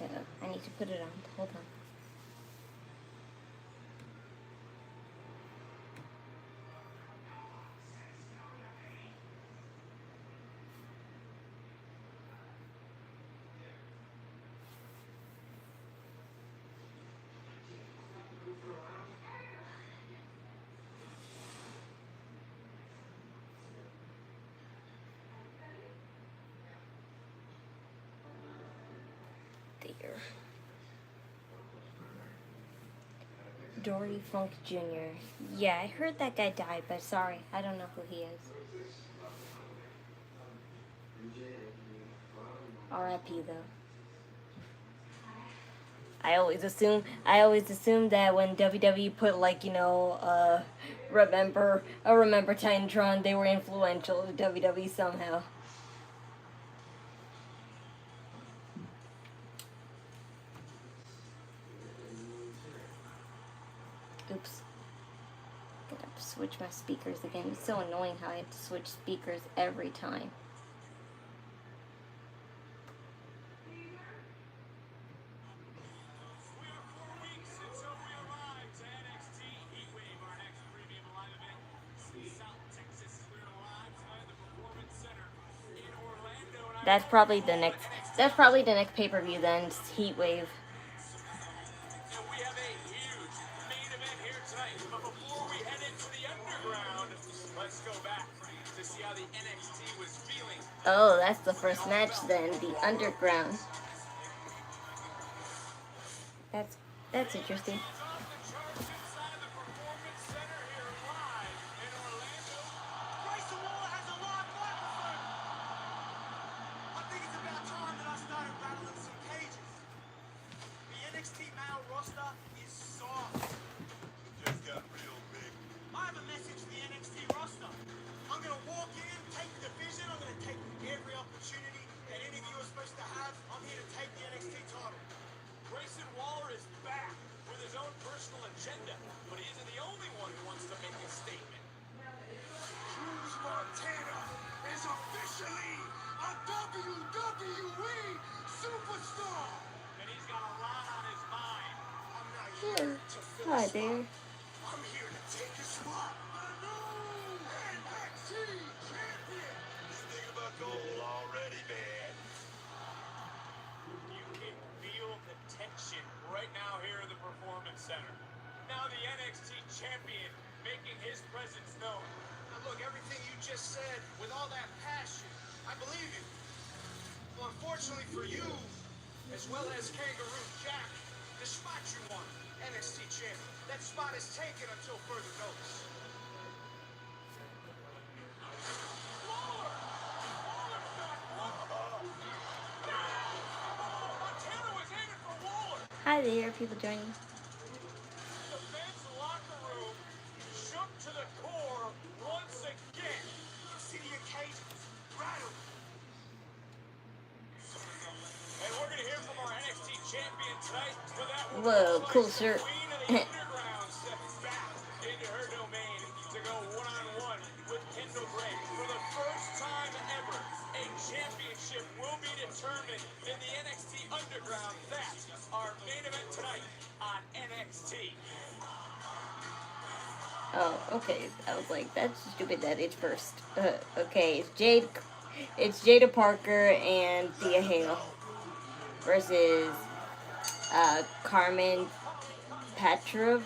to put it on. Hold on. Dory Funk Jr. Yeah, I heard that guy died, but sorry, I don't know who he is. R.I.P. though. I always assume that when WWE put remember Titantron, they were influential to WWE somehow. Oops. I have to switch my speakers again. It's so annoying how I have to switch speakers every time. That's probably the next pay-per-view then, Heat Wave. Oh, that's the first match then, the Underground. That's interesting. Hi there. I'm here to take your spot. NXT champion. You think about gold already, man? You can feel the tension right now here in the Performance Center. Now the NXT champion making his presence known. Now look, everything you just said with all that passion, I believe you. Well, unfortunately for you, as well as Kangaroo Jack, the spot you won. NXT champion. That spot is taken until further notice. Hi there, people joining. The men's locker room shook to the core once again. You see the occasions rattled. And we're going to hear from our NXT champion tonight for that. Whoa, cool shirt. Into her domain to go one-on-one with Kendal Grey. For the first time ever, a championship will be determined in the NXT Underground. That's our main event tonight on NXT. Oh, okay. I was like, that's stupid that it's first. Okay, it's Jaida Parker and Thea Hale versus Karmen Patra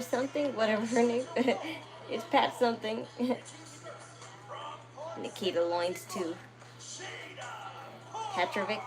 something, whatever her name. It's Pat something. Nikkita Lyons too. Petrovic.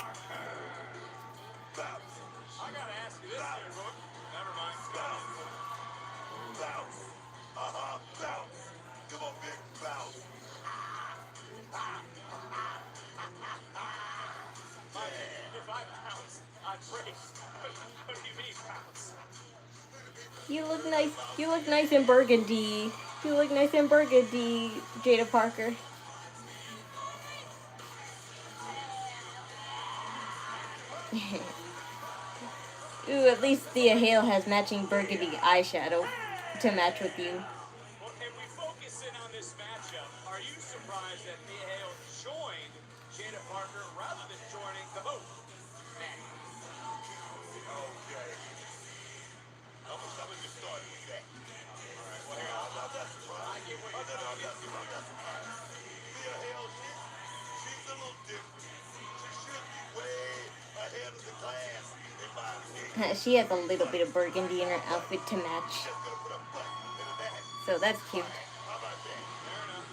You look nice. You look nice in burgundy. You look nice in burgundy, Jaida Parker. Ooh, at least Thea Hale has matching burgundy eyeshadow to match with you. Well, if we focus in on this matchup, are you surprised that Thea Hale joined Jaida Parker rather than joining the host? Okay. I'm gonna just start with that. All right, well, here, I'm not surprised. I get what you're trying to do. I'm not surprised. Thea Hale, she's a little different. She should be way ahead of the class, in my opinion. She has a little bit of burgundy in her outfit to match. Just gonna put a butt in the bag. So that's cute. How about that? Fair enough.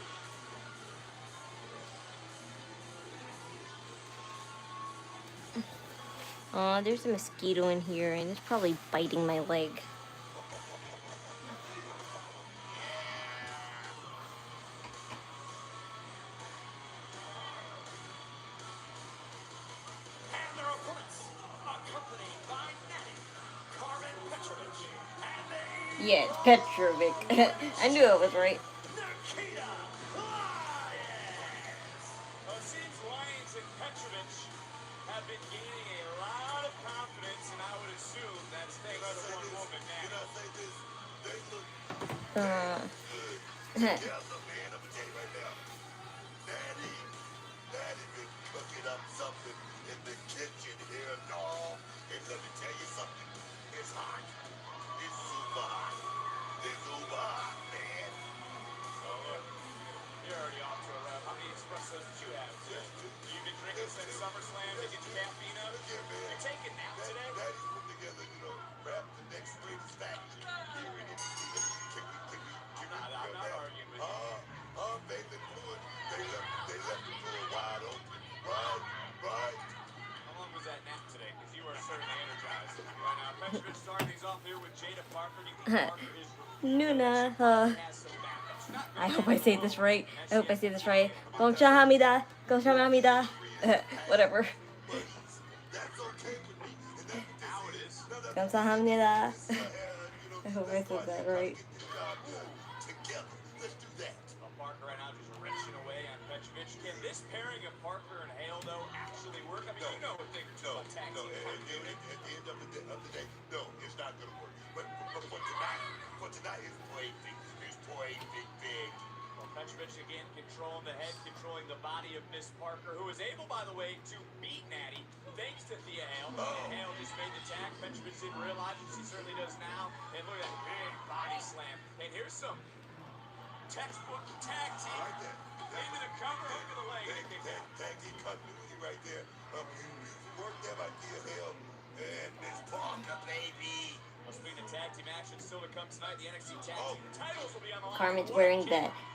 Aw, there's a mosquito in here, and it's probably biting my leg. And their opponents, accompanied by Natty, Karmen, Petrovic, and the Yeah, it's Petrovic. I knew I was right. Nikkita, Lyons. It seems Lyons and Petrovic have been gaining a lot of confidence, and I would assume that's thanks to one woman, Natty. Can I say this? They look good together, man. I'm gonna tell you right now. Natty been cooking up something in the kitchen here, dog. And let me tell you something. It's hot. It's super hot. It's super hot, man. So look, you're already off to a run. How many espressos did you have? Just two. You've been drinking since SummerSlam to get your caffeine up? Yeah, man. You're taking naps today? Natty's put together, rap the next greatest faction here in Nikkita. I'm not arguing with you. Baby, they left the pool wide open. Right. How long was that nap today? Because you are certainly energized. Right now, Petrovic starting things off here with Jaida Parker. Do you think Parker is Nuna, has some backups? I hope I say this right. Gomshahamida. Gomshahamida. Whatever. That's okay with me. And that's how it is. Gomshahamida. I hope I said that right. Together. Let's do that. Parker right now just wrenching away on Petrovic. Can this pairing of Parker and Hale, though, actually work? I mean, you know what thing or two about tag team. At the end of the day, no, it's not going to work. But for tonight, it's playing big. It's playing big. Well, Petrovic again controlling the head, controlling the body of Miss Parker, who was able, by the way, to beat Natty thanks to Thea Hale. And Hale just made the tag. Petrovic didn't realize it. She certainly does now. And look at that big body slam. And here's some textbook tag team into the cover, hook of the leg. Tag team continuity right there. Work there by Thea Hale and Miss Parker, baby. Well, speaking of tag team action, still to come tonight, the NXT tag team titles will be on the line.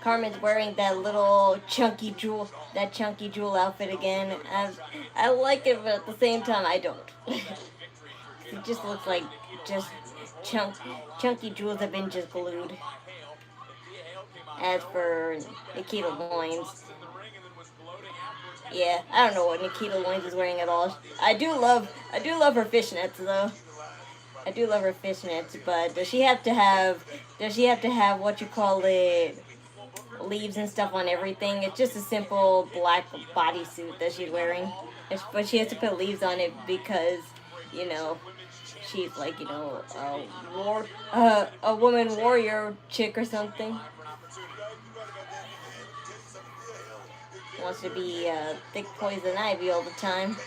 Karmen's wearing that little chunky jewel outfit again. I like it, but at the same time, I don't. It just looks like just chunky jewels have been just glued. As for Nikkita Loins, yeah, I don't know what Nikkita Loins is wearing at all. I do love her fishnets though. I do love her fishnets, but does she have to have what you call it, leaves and stuff on everything? It's just a simple black bodysuit that she's wearing, but she has to put leaves on it because, she's like, a woman warrior chick or something. Wants to be thick poison ivy all the time.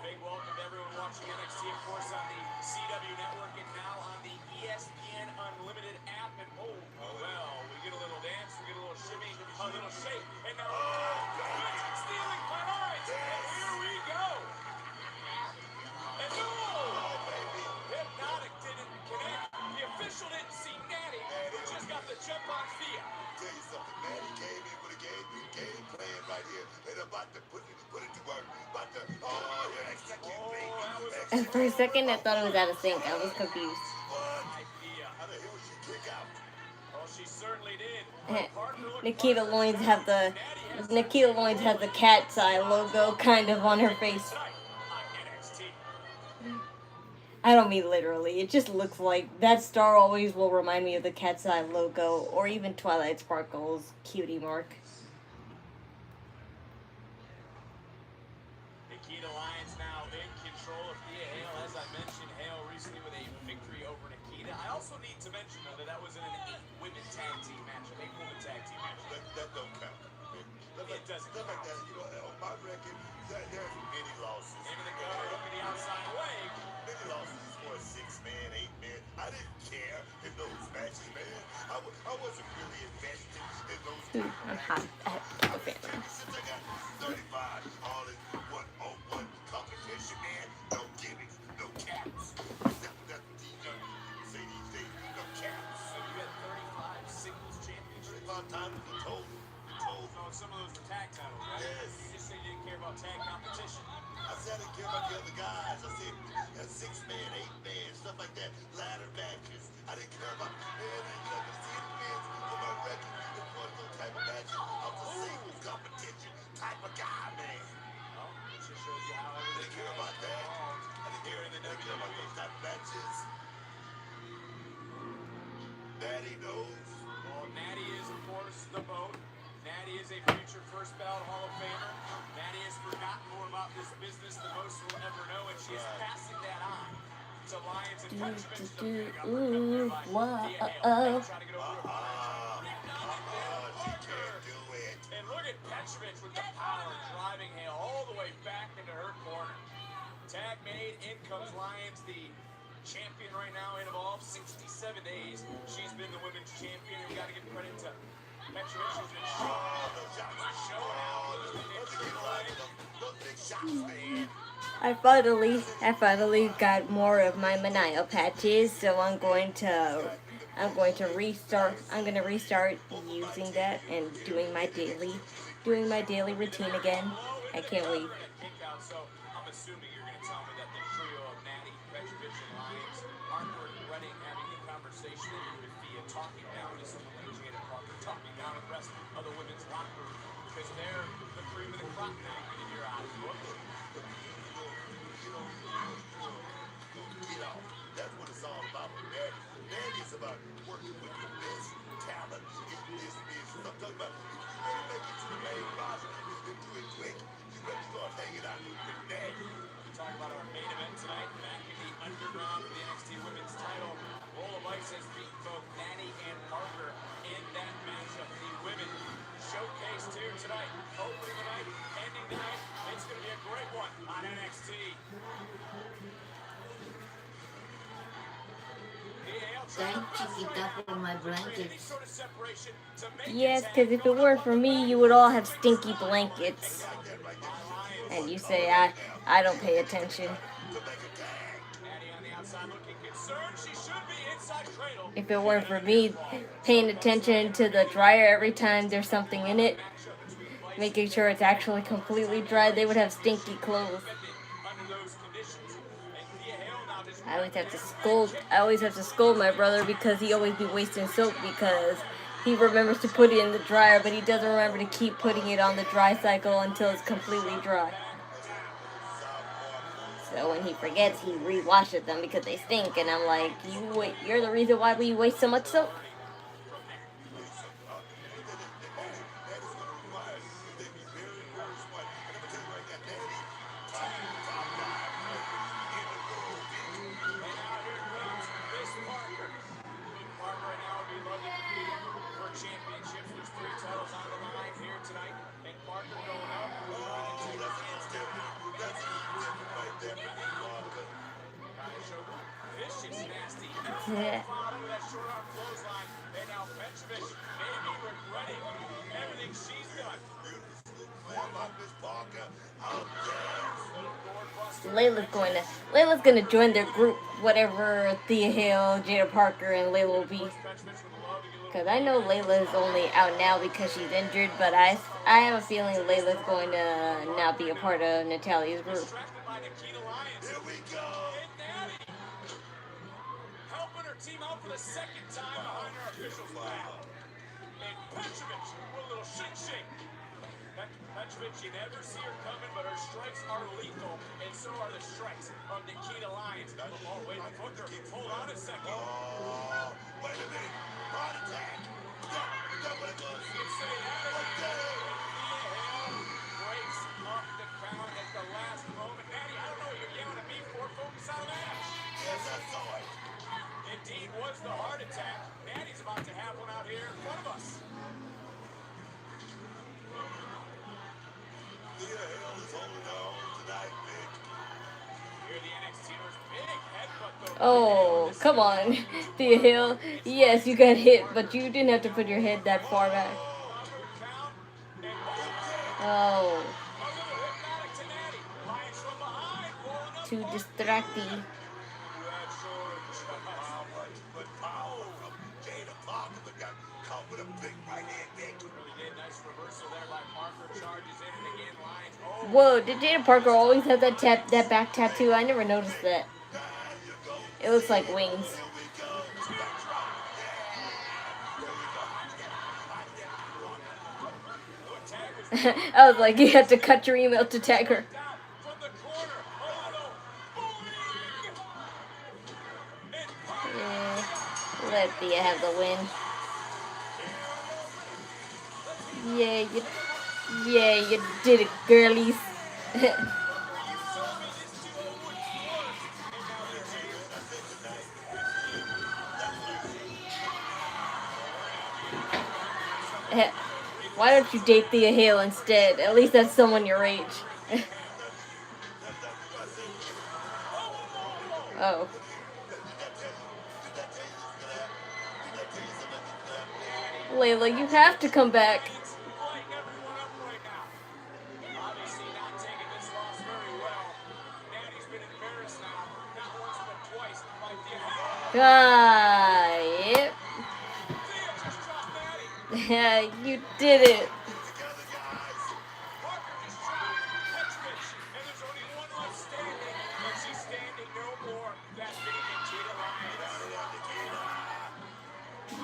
Big welcome to everyone watching NXT, of course, on the CW network and now on the ESPN Unlimited app. And well, we get a little dance, we get a little shimmy, a little shake, and now stealing behind. And here we go. And Hypnotic didn't connect. The official didn't see Natty, who just got the jump on Thea. Tell you something, Natty came in with a game plan right here. And about to put it to work. For a second, I thought it was out of sync. I was confused. She certainly did. Nikkita Loins have the cat's eye logo kind of on her face. I don't mean literally. It just looks like that star always will remind me of the cat's eye logo, or even Twilight Sparkle's cutie mark. Nikkita Lyons now in control of Thea Hale. As I mentioned, Hale recently with a victory over Nikkita. I also need to mention, though, that was in an 8-women tag team match. That don't count. It doesn't count. Ooh, I'm hot. I have to keep a fan on. Some of those were tag titles, right? Yes. You just said you didn't care about tag competition. I said I didn't care about the other guys. I said 6-man, 8-man, stuff like that. Ladder matches. I didn't care about not gonna see any wins on my record. It's one of those type of matches. I was a singles competition type of guy, man. Well, it just shows you how I didn't care about that. I didn't care about those type of matches. Natty knows. Well, Natty is, of course, the boat. Natty is a future first ballot Hall of Famer. Natty has forgotten more about this business than most will ever know, and she is passing that on to Lyons and Petrovic. Ooh, whoa, Trying to get over and look at Petrovic with the power, driving Heyy all the way back into her corner. Tag made, in comes Lyons, the champion right now in Evolve. 67 days she's been the women's champion, and we got to give credit to Petrovic. She's been I finally got more of my Manio patches, so I'm going to restart. I'm going to restart using that and doing my daily routine again. I can't wait. So I'm assuming you're going to tell me that the trio of Natty, Petrovic, and Lyons aren't regretting having a conversation that you would be talking down to someone like Jaida Parker, talking down to the rest of the women's locker room, because they're the cream of the crop now in your eyes. That's what it's all about with Natty. Natty's about working with the best talent in this business. I'm talking about if you want to make it to the main roster and do it quick, you better start hanging out with Natty. We're talking about our main event tonight, back in the underground for the NXT Women's title. Lola Vice has beaten both Natty and Parker in that matchup. The women showcased here tonight, opening the night, ending the night. It's going to be a great one on NXT. Thank Nikkita for my blankets. Yes, because if it weren't for me, you would all have stinky blankets. And you say I don't pay attention. If it weren't for me paying attention to the dryer every time there's something in it, making sure it's actually completely dry, they would have stinky clothes. I always have to scold my brother because he always be wasting soap because he remembers to put it in the dryer, but he doesn't remember to keep putting it on the dry cycle until it's completely dry. So when he forgets, he re-washes them because they stink, and I'm like, you're the reason why we waste so much soap. Yeah. Layla's gonna join their group, whatever Thea Hale, Jaida Parker, and Layla will be. Because I know Layla is only out now because she's injured, but I have a feeling Layla's going to not be a part of Natalia's group. Team out for the second time behind our officials now. And Petrovic with a little shake. Petrovic, you never see her coming, but her strikes are lethal, and so are the strikes of Nikkita Lyons. Oh, wait, Booker, hold on a second. Oh, wait a minute. Heart attack. That what it was. Breaks up the count at the last moment. Natty, I don't know what you're yelling at me for. Focus on that. Yes, I saw it. Indeed was the heart attack. Natty's about to have one out here in front of us. Thea Hale is holding on tonight, Vic. Oh, come on, Thea Hill. Yes, you got hit, but you didn't have to put your head that far back. Oh. Too distracting. Whoa, did Jaida Parker always have that back tattoo? I never noticed that. It looks like wings. I was like, you had to cut your email to tag her. Yeah, let Thea have the win. Yeah, you did it, girlies. Why don't you date Thea Hale instead? At least that's someone your age. Oh. Layla, you have to come back. Ah, yep. Yeah, you did it.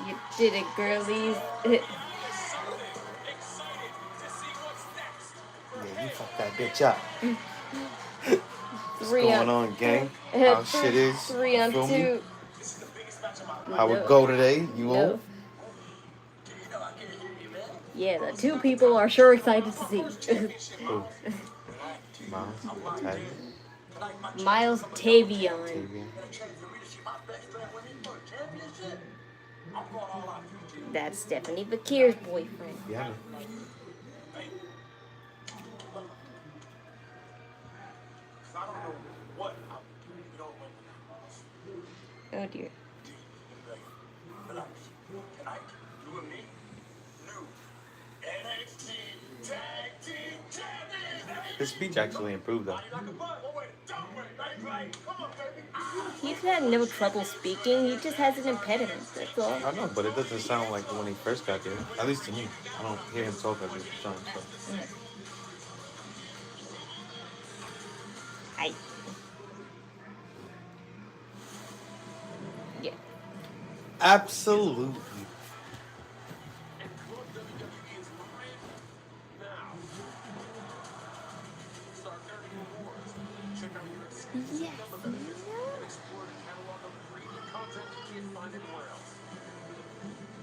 You did it, girlies. Yeah, you fucked that bitch up. What's going on, gang? How shit is? 3 on 2. How it go today? You on? Yeah, the two people are sure excited to see. Who? Myles? Tavion? Myles Tavion. Tavion. That's Stephanie Bakir's boyfriend. Yeah. Oh dear. His speech actually improved though. He's had no trouble speaking. He just has an impediment. That's all. I know, but it doesn't sound like when he first got there. At least to me. I don't hear him talk like he's trying to talk. Hi. Yeah. Absolutely. Yes.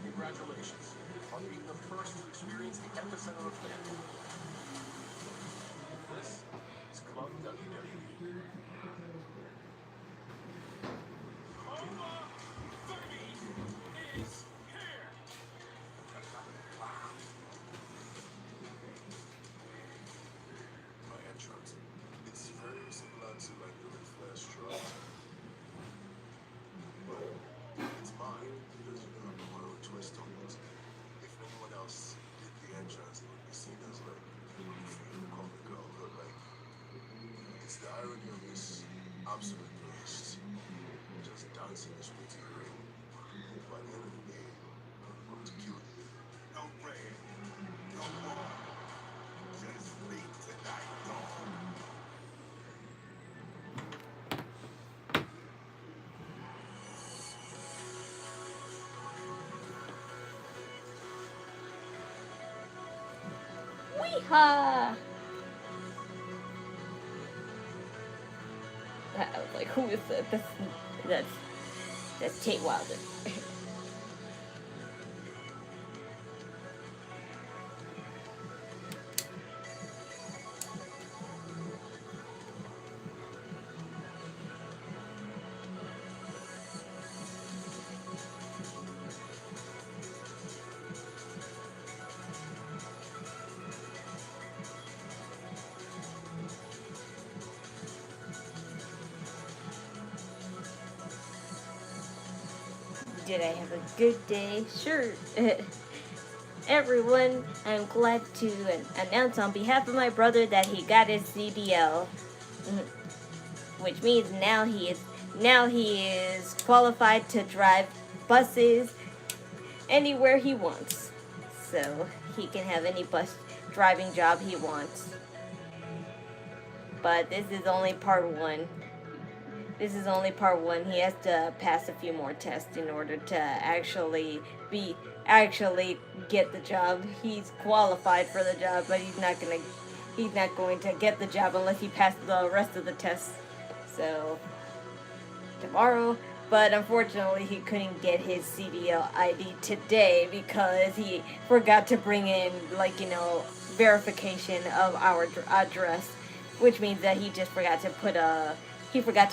Congratulations on being the first to experience the epicenter of fandom. This is Club WWE. My entrance. It's very similar to like the Ric Flair strut. But it's mine because you know I'm the one who twist on it. If anyone else did the entrance, it would be seen as like comical, but like it's the irony of this absolute beast just dancing his way to the ring. By the end of the day, I'm going to kill you. No rain, no war, just me tonight, dog. Weehaw! I was like, who is that? That's Tate Wilder. Did I have a good day? Sure. Everyone, I'm glad to announce on behalf of my brother that he got his CDL, which means now he is qualified to drive buses anywhere he wants. So he can have any bus driving job he wants. But this is only part one. This is only part one. He has to pass a few more tests in order to actually get the job. He's qualified for the job, but he's not going to get the job unless he passes the rest of the tests. So tomorrow, but unfortunately he couldn't get his CDL ID today because he forgot to bring in verification of our address, which means that he just forgot to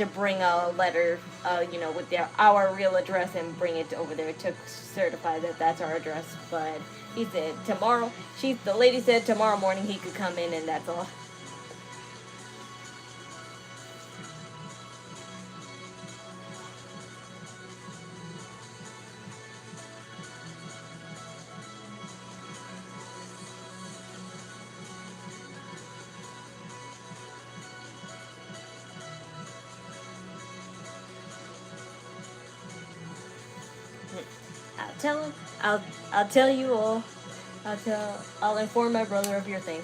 bring a letter, with our real address and bring it over there to certify that that's our address. But he said the lady said tomorrow morning he could come in, and that's all. I'll tell you all. I'll inform my brother of your things.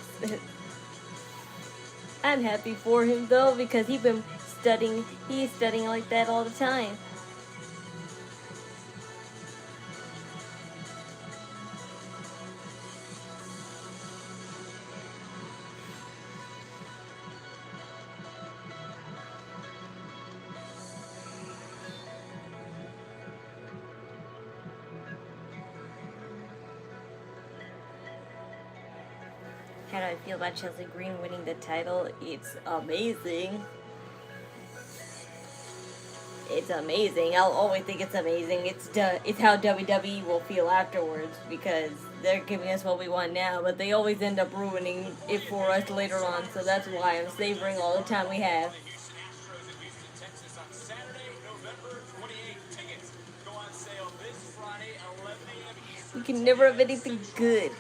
I'm happy for him though, because he's studying like that all the time. How do I feel about Chelsea Green winning the title? It's amazing. It's amazing. I'll always think it's amazing. It's how WWE will feel afterwards, because they're giving us what we want now, but they always end up ruining it for us later on. So that's why I'm savoring all the time we have. We can never have anything good.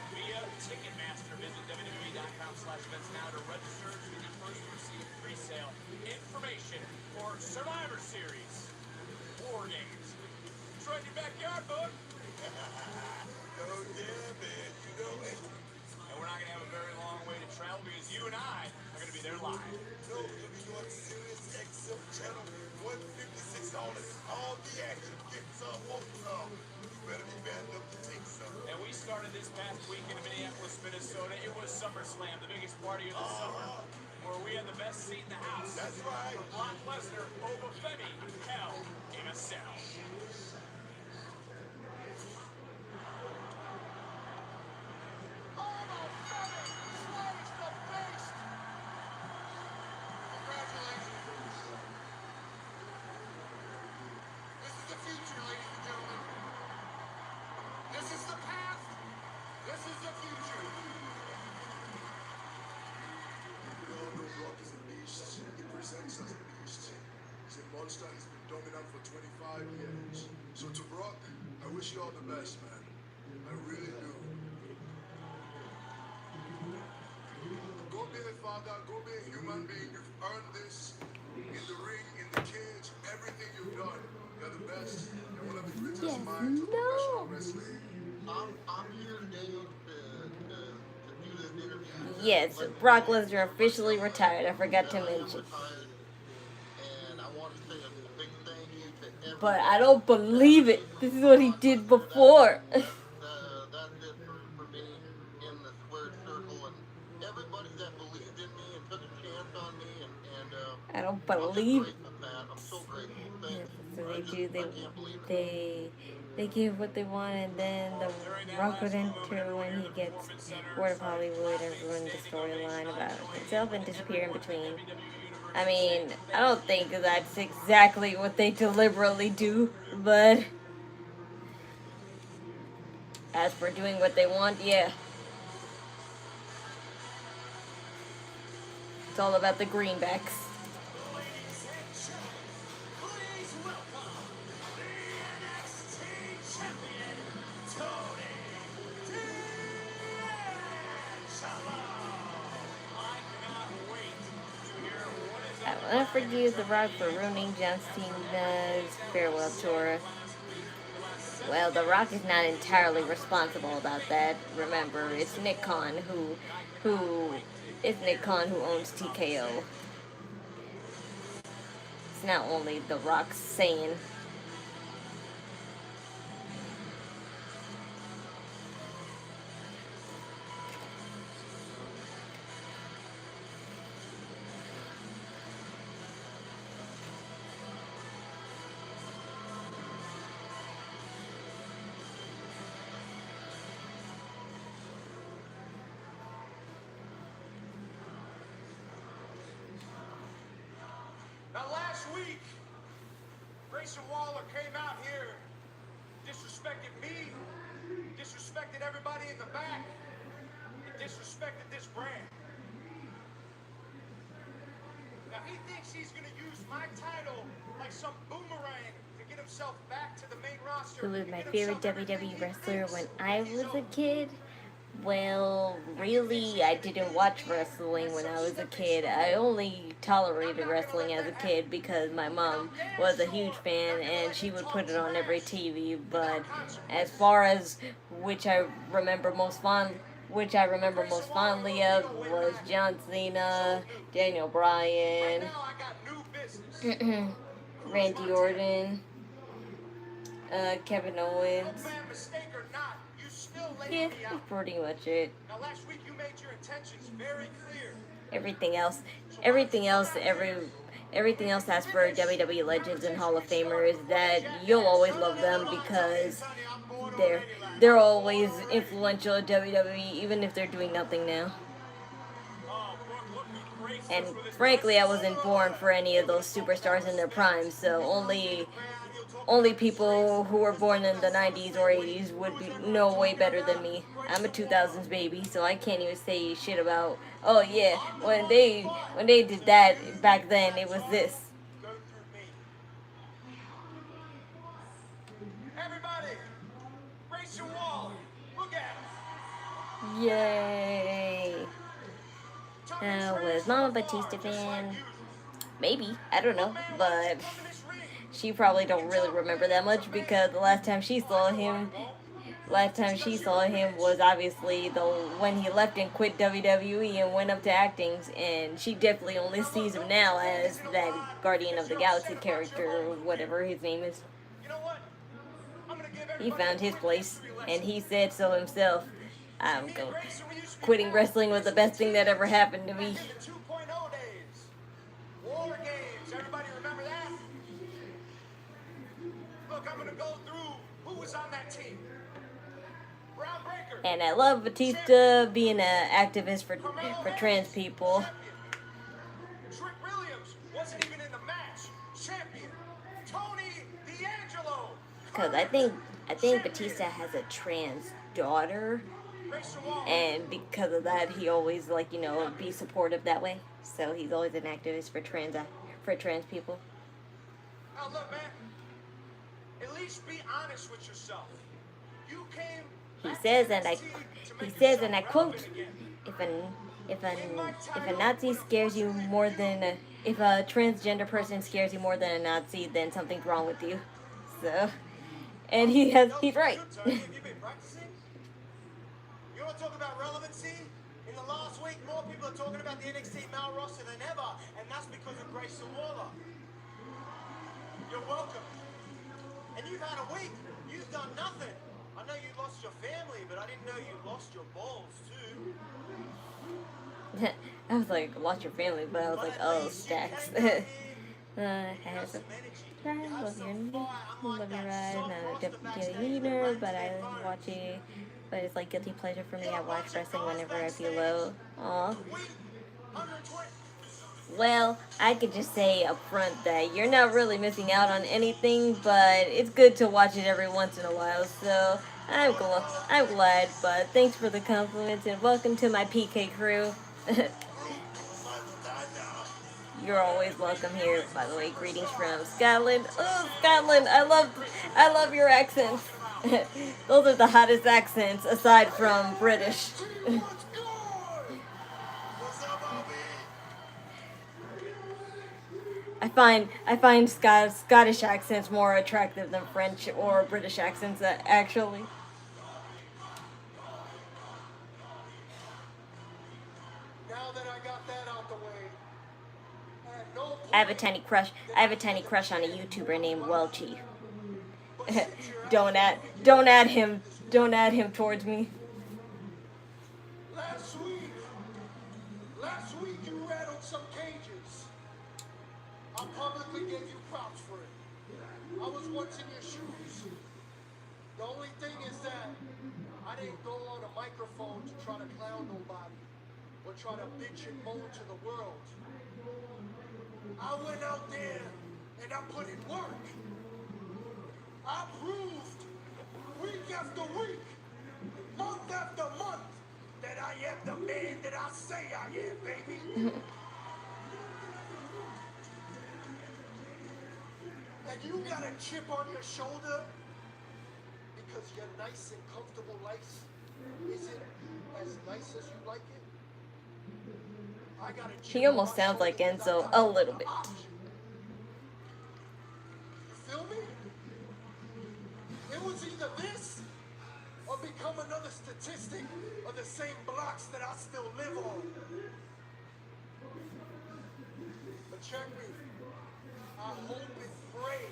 Survivor Series. War games. It's right in your backyard, bud. Oh, yeah, man. You know it. And we're not going to have a very long way to travel because you and I are going to be there live. No, you'll be on Sirius XM channel 156 on it. All the action. Get some, want some. You better be bad enough to take some. And we started this past week in Minneapolis, Minnesota. It was SummerSlam, the biggest party of the summer, where we had the best seat in the house. That's right. For Brock Lesnar over Femi, Hell in a Cell. This is the future, ladies and gentlemen. This is the past. This is the future. Brock is a beast. He presents as a beast. He's a monster. He's been dominant for 25 years. So to Brock, I wish you all the best, man. I really do. Go be a father. Go be a human being. You've earned this. In the ring, in the cage, everything you've done. You're the best. You're one of the greatest minds of professional wrestling. I'm here today to do this interview. Yes, Brock Lesnar officially retired. I forgot to mention. But I don't believe it. This is what he did before. That's it for me in the squared circle, and everybody that believed in me and took a chance on me, and I don't believe it. I'm so grateful. Thank So they give what they want, and then the Rock would enter when he gets word of Hollywood and ruin the storyline about himself and disappear in between. I mean, I don't think that's exactly what they deliberately do, but as for doing what they want, yeah. It's all about the greenbacks. Please welcome the NXT not forgive The Rock for ruining John Cena's farewell tour. Well, The Rock is not entirely responsible about that. Remember, it's Nick Khan who owns TKO. It's not only The Rock saying. Now, last week, Grayson Waller came out here, disrespected me, disrespected everybody in the back, and disrespected this brand. Now, he thinks he's going to use my title like some boomerang to get himself back to the main roster. Who was my favorite WWE wrestler when I was a kid? Well, really, I didn't watch wrestling when I was a kid. I only tolerated wrestling as a kid because my mom was a huge fan and she would put it on every TV. But as far as which I remember most fondly of was John Cena, Daniel Bryan, Randy Orton, Kevin Owens. Yeah, that's pretty much it. Now, last week you made your intentions very clear. Everything else as for WWE Legends and Hall of Famers, that you'll always love them because they're always influential at WWE, even if they're doing nothing now. And frankly, I wasn't born for any of those superstars in their prime, so only people who were born in the 90s or 80s would know way better than me. I'm a 2000s baby, so I can't even say shit about, oh yeah, when they did that back then, it was this. Everybody, Grayson Waller, look at him. Yay. Was Mama Batista fan? Maybe, I don't know, but she probably don't really remember that much because the last time she saw him was obviously when he left and quit WWE and went up to acting, and she definitely only sees him now as that Guardian of the Galaxy character or whatever his name is. He found his place, and he said so himself. Quitting wrestling was the best thing that ever happened to me. War Games, everybody remember that? Look, I'm gonna go through who was on that team. Brown Breaker. And I love Batista being an activist for trans people. Trick Williams wasn't even in the match. Champion. Tony D'Angelo. Because I think Batista has a trans daughter, and because of that, he always be supportive that way. So he's always an activist for trans people. Now look, man. At least be honest with yourself. You came. He says, and I quote, if a Nazi scares you more than if a transgender person scares you more than a Nazi, then something's wrong with you. So, and he's right. You want to talk about relevancy? In the last week, more people are talking about the NXT male roster than ever, and that's because of Grayson Waller. You're welcome. And you've had a week. You've done nothing. I know you lost your family, but I didn't know you lost your balls too. I was like, lost your family, but I was like, oh, stacks. I have some love your ride, not a deputy leader, but I watch it. But it's like guilty pleasure for me. I watch wrestling whenever I feel low. Aw. Well, I could just say up front that you're not really missing out on anything, but it's good to watch it every once in a while, so I'm glad, but thanks for the compliments, and welcome to my PK crew. You're always welcome here, by the way. Greetings from Scotland. Oh, Scotland, I love your accents. Those are the hottest accents, aside from British. I find Scottish accents more attractive than French or British accents, actually. Now that I got that out the way, at no I have a tiny crush. I have a tiny crush on a YouTuber named Welchie. Don't add him. Don't add him towards me. Last week you rattled some cages. I publicly gave you props for it. I was once in your shoes. The only thing is that I didn't go on a microphone to try to clown nobody or try to bitch and moan to the world. I went out there and I put in work. I proved week after week, month after month, that I am the man that I say I am, baby. And you got a chip on your shoulder because your nice and comfortable life isn't as nice as you like it. I got a chip He almost on my sounds like shoulder 'cause I Enzo got a little bit. option. You feel me? It was either this or become another statistic of the same blocks that I still live on. But check me. I hope and pray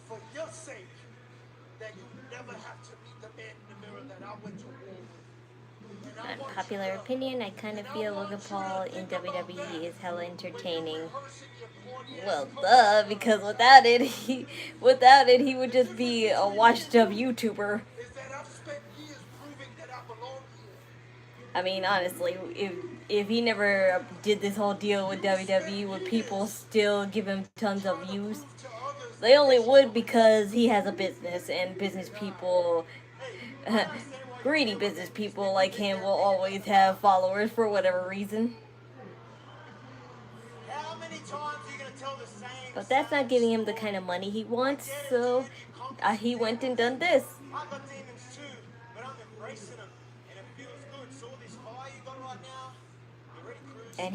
for your sake that you never have to meet the man in the mirror that I went to war with. And I want Unpopular you to- opinion, I kind of feel Logan Paul in WWE is hella entertaining. Well, duh, because without it, he would just be a washed up YouTuber. Is that I've spent years proving that I belong here. I mean, honestly, if he never did this whole deal with WWE, would people still give him tons of views? To others, They only would because he has a business, and business people, greedy business people like him will always have followers for whatever reason. how many times are you gonna tell the same? But that's not giving him the kind of money he wants, so he went and done this. I got demons too, but I'm embracing them, and it feels good. So all this fire you got right now, you're ready to cruise. And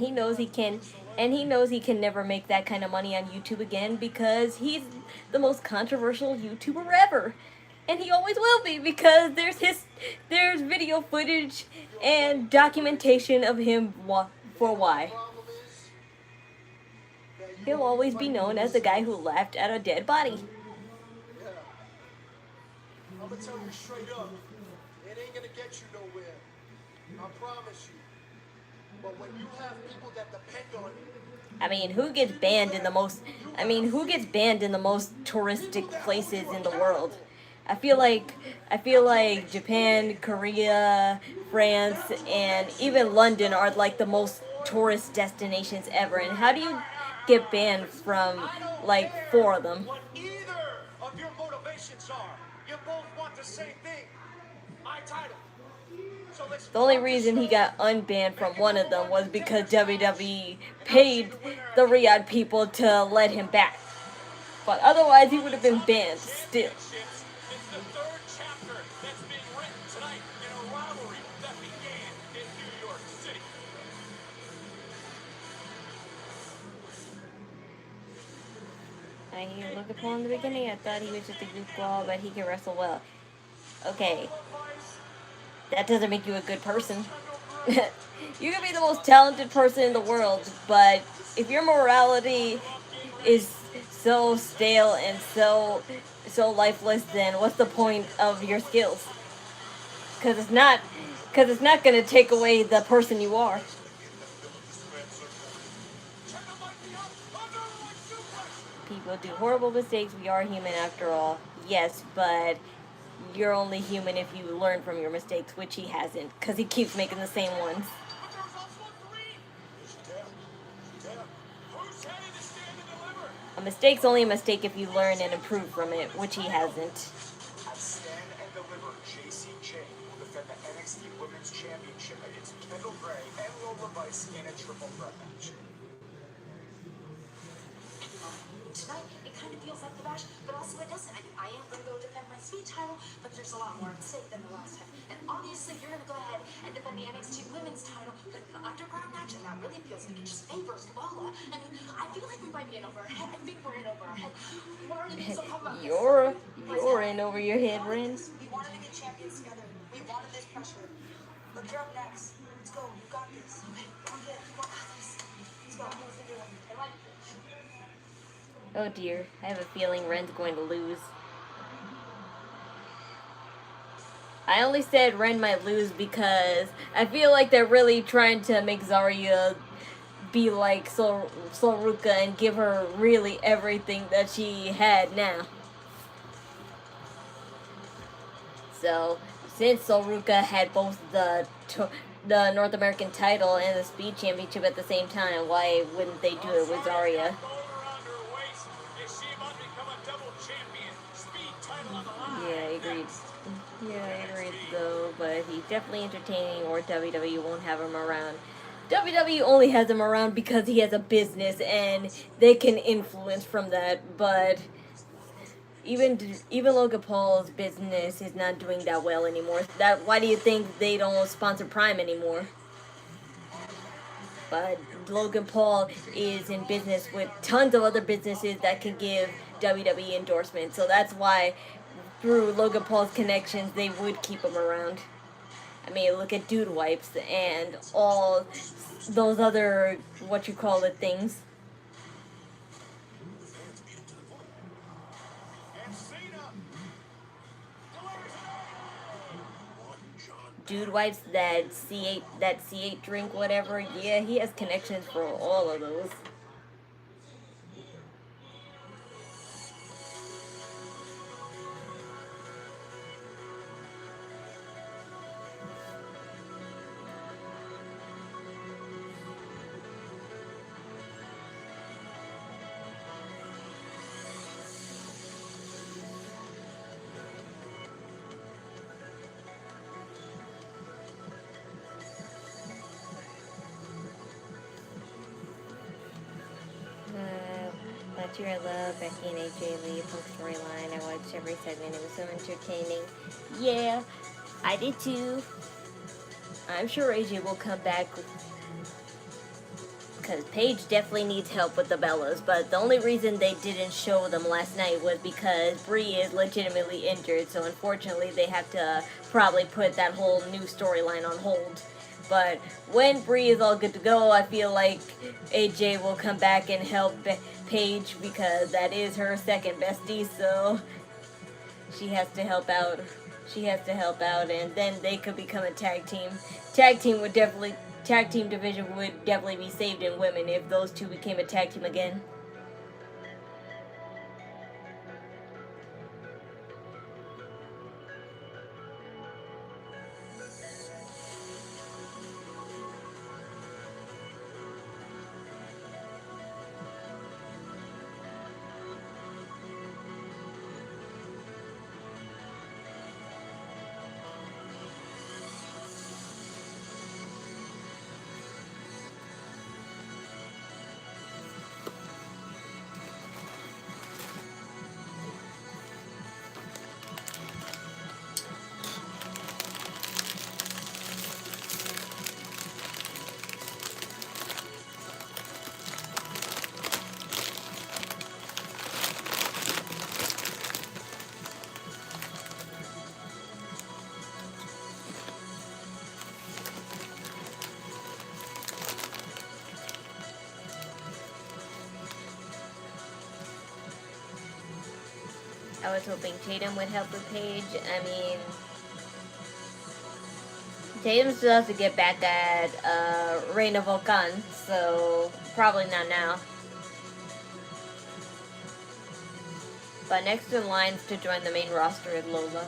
he knows he can never make that kind of money on YouTube again because he's the most controversial YouTuber ever. And he always will be because there's video footage and documentation of him for why. Problem is that you He'll always be known as the guy who laughed at a dead body. Yeah. I'm gonna tell you straight up, it ain't gonna get you nowhere. I promise you. But when you have people that depend on you, I mean, who gets banned in the most touristic places in the world? I feel like Japan, Korea, France, and even London are like the most tourist destinations ever. And how do you get banned from like 4 of them? what either of your motivations are, you both want the same thing. My title. So let's The only reason he got unbanned from one of them was because WWE paid the Riyadh people to let him back. But otherwise, he would have been banned still. It's the third chapter that's being written tonight in a rivalry that began in New York City. Logan Paul in the beginning, I thought he was just a goofball, but he can wrestle well. Okay, that doesn't make you a good person. You can be the most talented person in the world, but if your morality is so stale and so lifeless, then what's the point of your skills? Because it's not gonna take away the person you are. People do horrible mistakes. We are human after all. Yes, but you're only human if you learn from your mistakes, which he hasn't, because he keeps making the same ones. But there's also a three. Who's headed to stand and deliver? A mistake's only a mistake if you learn and improve from it, which he hasn't. At Stand and Deliver, JC Chain will defend the NXT Women's Championship against Kendal Grey and Lola Vice in a triple threat match. Tonight, it kind of feels like the match, but also it doesn't. I am going to go defend myself. speed title, but there's a lot more at stake than the last time. And obviously, you're gonna go ahead and defend the NXT Women's title, but the underground match, and that really feels like it just favors Lola. I mean, I feel like we might be in over our head. I think we're in over our head. What are you so pumped about this? You're in over your head, Wren. We wanted to get champions together. We wanted this pressure. Look, you're up next. Let's go. You got this. Okay, I'm good. You got this. Let's go. I like it. Oh dear, I have a feeling Wren's going to lose. I only said Wren might lose because I feel like they're really trying to make Zaria be like Sol Ruca and give her really everything that she had now. So, since Sol Ruca had both the North American title and the Speed Championship at the same time, why wouldn't they do it with Zaria? Yeah, I agreed. Yeah, I agreed though, but he's definitely entertaining, or WWE won't have him around. WWE only has him around because he has a business and they can influence from that, but even Logan Paul's business is not doing that well anymore. Why do you think they don't sponsor Prime anymore? But Logan Paul is in business with tons of other businesses that can give WWE endorsements, so that's why through Logan Paul's connections they would keep him around. I mean, look at Dude Wipes and all those other things. Dude Wipes, that C8 drink, whatever. Yeah, he has connections for all of those. Your Love, Becky and AJ Lee, Punk storyline. I watched every segment. It was so entertaining. Yeah, I did too. I'm sure AJ will come back because Paige definitely needs help with the Bellas, but the only reason they didn't show them last night was because Brie is legitimately injured, so unfortunately they have to probably put that whole new storyline on hold. But when Brie is all good to go, I feel like AJ will come back and help Paige because that is her second bestie, so she has to help out. And then they could become a tag team. Tag team division would definitely be saved in women if those two became a tag team again. I was hoping Tatum would help with Paige. I mean, Tatum still has to get back at Reina Volcan, so probably not now. But next in lines to join the main roster is Lola.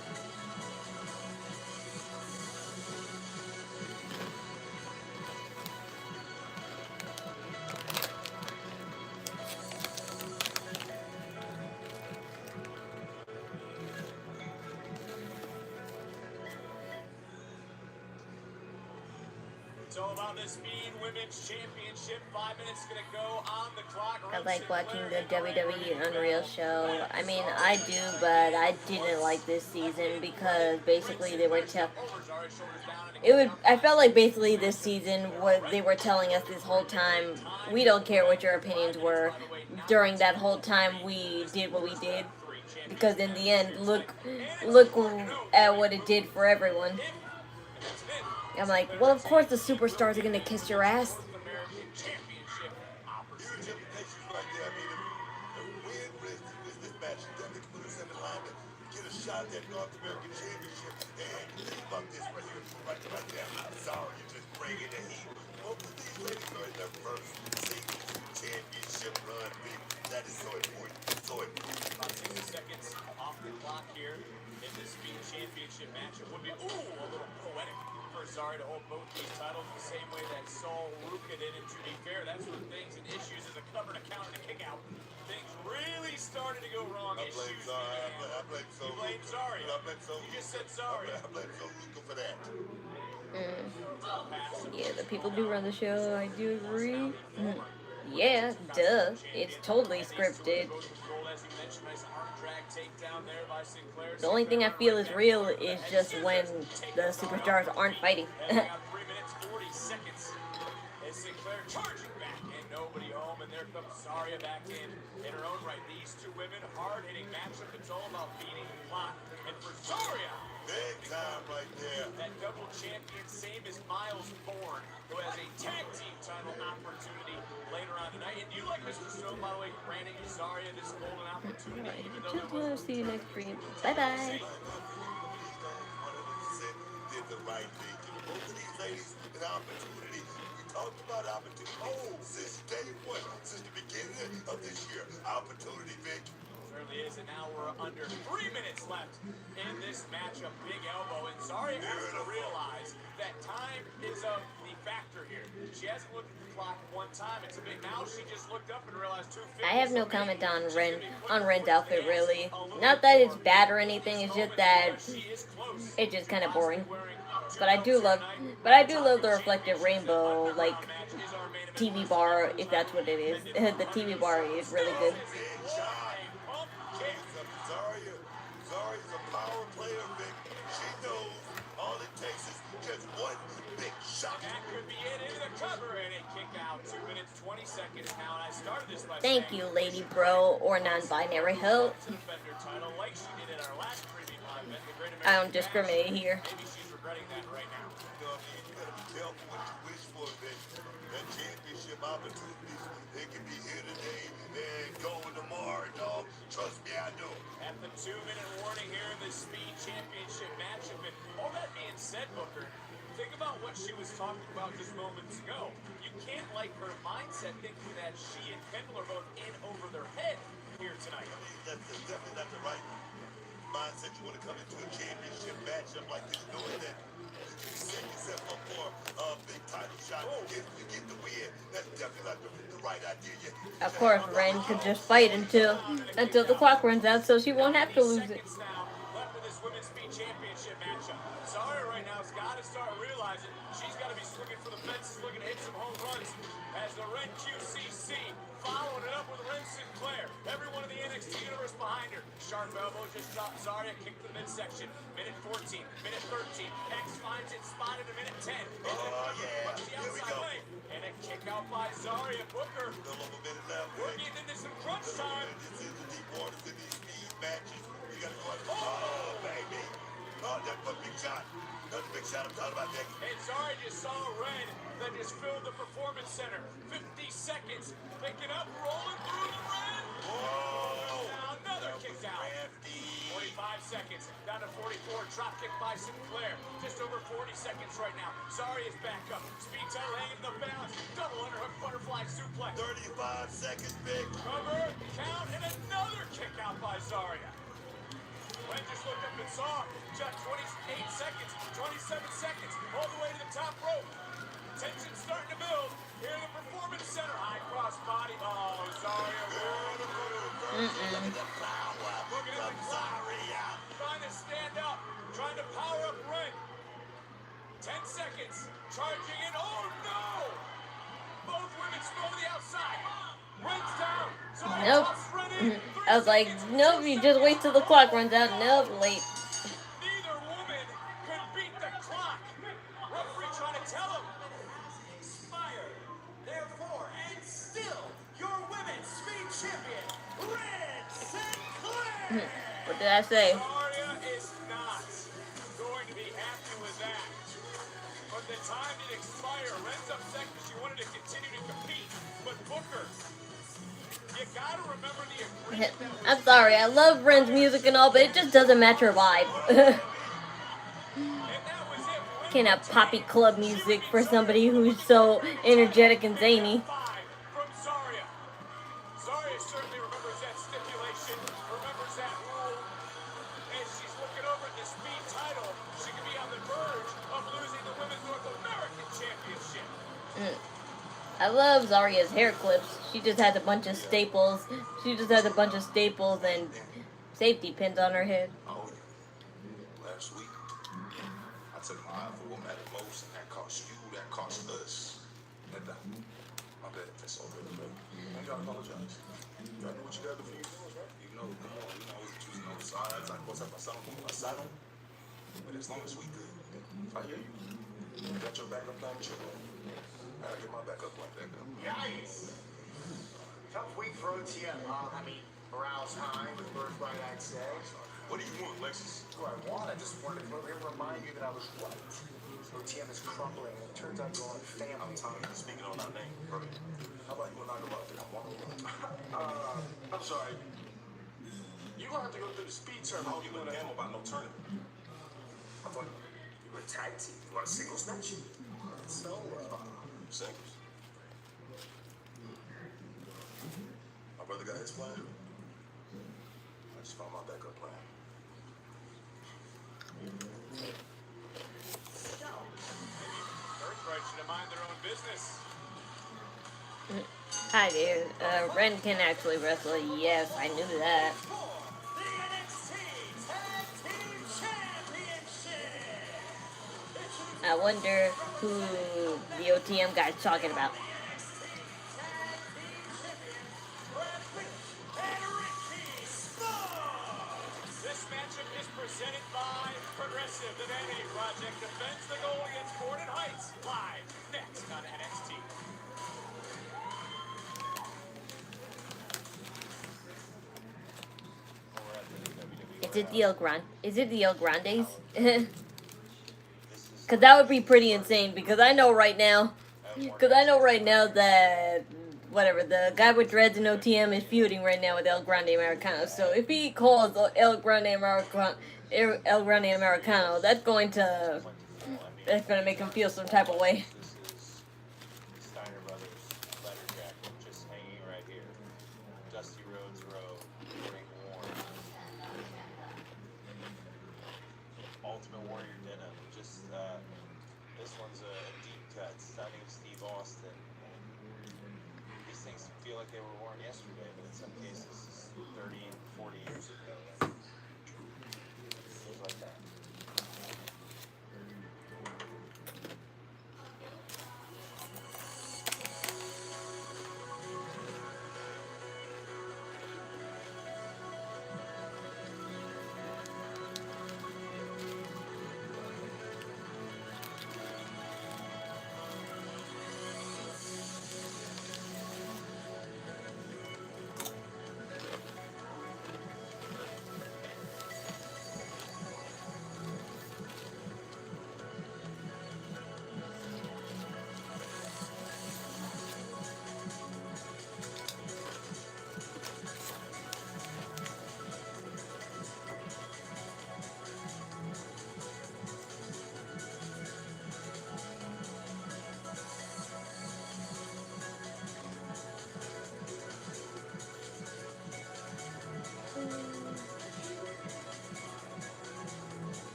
all about the Speed Women's Championship. 5 minutes gonna go on the clock. I like watching the WWE Unreal show. I mean, I do, but I didn't like this season because basically they were I felt like basically this season what they were telling us this whole time, we don't care what your opinions were. During that whole time we did what we did. Because in the end, look at what it did for everyone. I'm like, well, of course the superstars are gonna kiss your ass. Shot at North American Championship and keep up this right there. Sorry, just bringing the heat. Both of these ladies are in their first singles championship run, big. That is so important. So important. About 60 seconds off the clock here in this Speed Championship match. It would be, a little poetic for Zaria to hold both these titles the same way that Sol Ruca did. And to be fair, that's when things and issues as a cover and a count and a kick out. Things really started to go wrong. I blame Zaria. I blame Sol Ruca. You blame Zaria. I blame Sol Ruca. You just said Zaria. I blame Sol Ruca for that. Yeah, the people do run the show. I do agree. Yeah, duh. It's totally scripted. The only thing I feel is real is just when the superstars aren't fighting. 3 minutes, 40 seconds. As Sinclair charging back and nobody home, and there comes Zaria back in her own right. These two women, hard-hitting matchup. It's all about beating the clock. And for Zaria, big time right there. That double champion, same as Myles Borne, who has a tag team title opportunity later on tonight. And you, like Mr. Stone, by the way, granting Zaria this golden opportunity, even though Just want to see you next stream. Bye-bye. Did the right thing. Both of these ladies an opportunity. We talked about opportunity since day one, since the beginning of this year. Opportunity, Vic. Certainly is, and now we're under 3 minutes left in this matchup. Big elbow, and Zaria has to realize that time is the factor here. She hasn't looked at the clock one time. It's a big now. She just looked up and realized 2:50. I have no comment on Ren's outfit really. Not that it's bad or anything. It's just that it's just kind of boring. But I do love the reflective rainbow like TV bar, if that's what it is. The TV bar is really good. Zaria's a power player, Vic. She knows all it takes is just one big shot. That could be it into the cover and a kick out. 2 minutes, 20 seconds now. And I started this by Thank you, lady bro or non-binary hoe. Title like she did in our last preview event, the Great I don't discriminate here. Maybe she's regretting that right now. You know what I mean? You gotta be careful what you wish for, Vic. That championship opportunities, they can be here today and going tomorrow, dog. Trust me, I know. At the 2-minute warning here in the Speed Championship matchup. And all that being said, Booker, think about what she was talking about just moments ago. You can't like her mindset thinking that she and Kendal are both in over their head here tonight. I mean, that's definitely not the right mindset. You want to come into a championship matchup like this, knowing that you set yourself up for a big title shot. Get the win. That's definitely not the right idea. Of course, Wren could just fight until the clock runs out, so she won't have to lose it. Left in this women's speed championship matchup. Zaria right now has got to start realizing she's got to be swinging for the fences, looking to hit some home runs. As the Red QCC following it up with Wren Sinclair. Everyone in the NXT universe behind her. Sharp elbow just dropped Zaria, kick to the midsection. Minute 14, minute 13. X finds it, spotted a minute 10. Oh, yeah. Here we go. And a kick out by Zaria. Booker. No longer minute left. We're getting into some crunch time. This is the deep waters in these speed matches. You got to go out. Oh, baby. Oh, that's a big shot. That's a big shot. I'm talking about that. And Zaria just saw a red that just filled the performance center. 50 seconds. Picking up, rolling through the red. Whoa. Now another kick out. 45 seconds. Down to 44. Drop kick by Sinclair. Just over 40 seconds right now. Zaria's back up. Speed title hanging in the balance. Double underhook butterfly suplex. 35 seconds, big. Cover, count, and another kick out by Zaria. Wren just looked up and saw just 28 seconds, 27 seconds, all the way to the top rope. Tension starting to build here in the performance center. High cross body. Oh, Zaria. Looking at the clock. Trying to stand up. Trying to power up Wren. 10 seconds. Charging in. Oh no! Both women go to the outside. Runs down. Zaria Nope. tops Wren in. 3 I was like, seconds, nope, 2 you just wait till the clock runs out. Nope, late. Neither woman could beat the clock. Referee trying to tell him. Expired. Therefore, and still, your women's speed champion, Wren Sinclair. What did I say? Zaria is not going to be happy with that. But the time did expire. Wren's upset because she wanted to continue to compete. But Booker, you gotta remember the agreement that was I'm sorry, I love Wren's music and all, but it just doesn't match her vibe. and that was it. Wren Can't have poppy club music for somebody who's so energetic and zany. 5 from Zaria. Zaria certainly remembers that stipulation, remembers that rule. As she's looking over at the speed title, she could be on the verge of losing the Women's North American Championship. I love Zaria's hair clips. She just has a bunch of staples. She just has a bunch of staples and safety pins on her head. Oh, last week, I took my eye for what mattered most, and that cost you, that cost us. And my bad, that's all good, bro. I gotta apologize. You gotta do what you gotta do for you. You know, come on, you know, choosing on the sides, like what's up, asylum. But as long as we good, I hear you. You got your backup plan, chill. I gotta get my backup plan back up. Yikes! Tough week for OTM, huh? I mean, morale's high, with birthright, I'd say. What do you want, Lexus? What do I want? I just wanted to come over here and remind you that I was right. OTM is crumbling, and it turns out you're on family. I'm tired of speaking on our name, bro. How about you and I go out there? I'm sorry. You're gonna have to go through the speed I term. don't give a damn about no tournament. I thought you were a tag team. You want a singles match? So, Singles. My brother got his plan. I just found my backup plan. Birthright should have mind their own business. Hi, dude. Wren can actually wrestle. Yes, I knew that. The NXT Tag Team Championship. I wonder who the OTM guy's talking about. This matchup is presented by Progressive. The Vanity Project defends the goal against Borne Heights. Live next on NXT. Is it the El Grande? Is it the El Grandes? Cause that would be pretty insane. Because I know right now that whatever the guy with dreads and OTM is feuding right now with El Grande Americano. So if he calls El Grande Americano, that's going to make him feel some type of way. Steiner Brothers letter jacket just hanging right here. Dusty Rhodes Road, ring worn. Ultimate Warrior denim. Just this one's a deep cut, stunning Steve Austin. These things feel like they were worn yesterday, but in some cases 30 and 40 years ago. Things like that.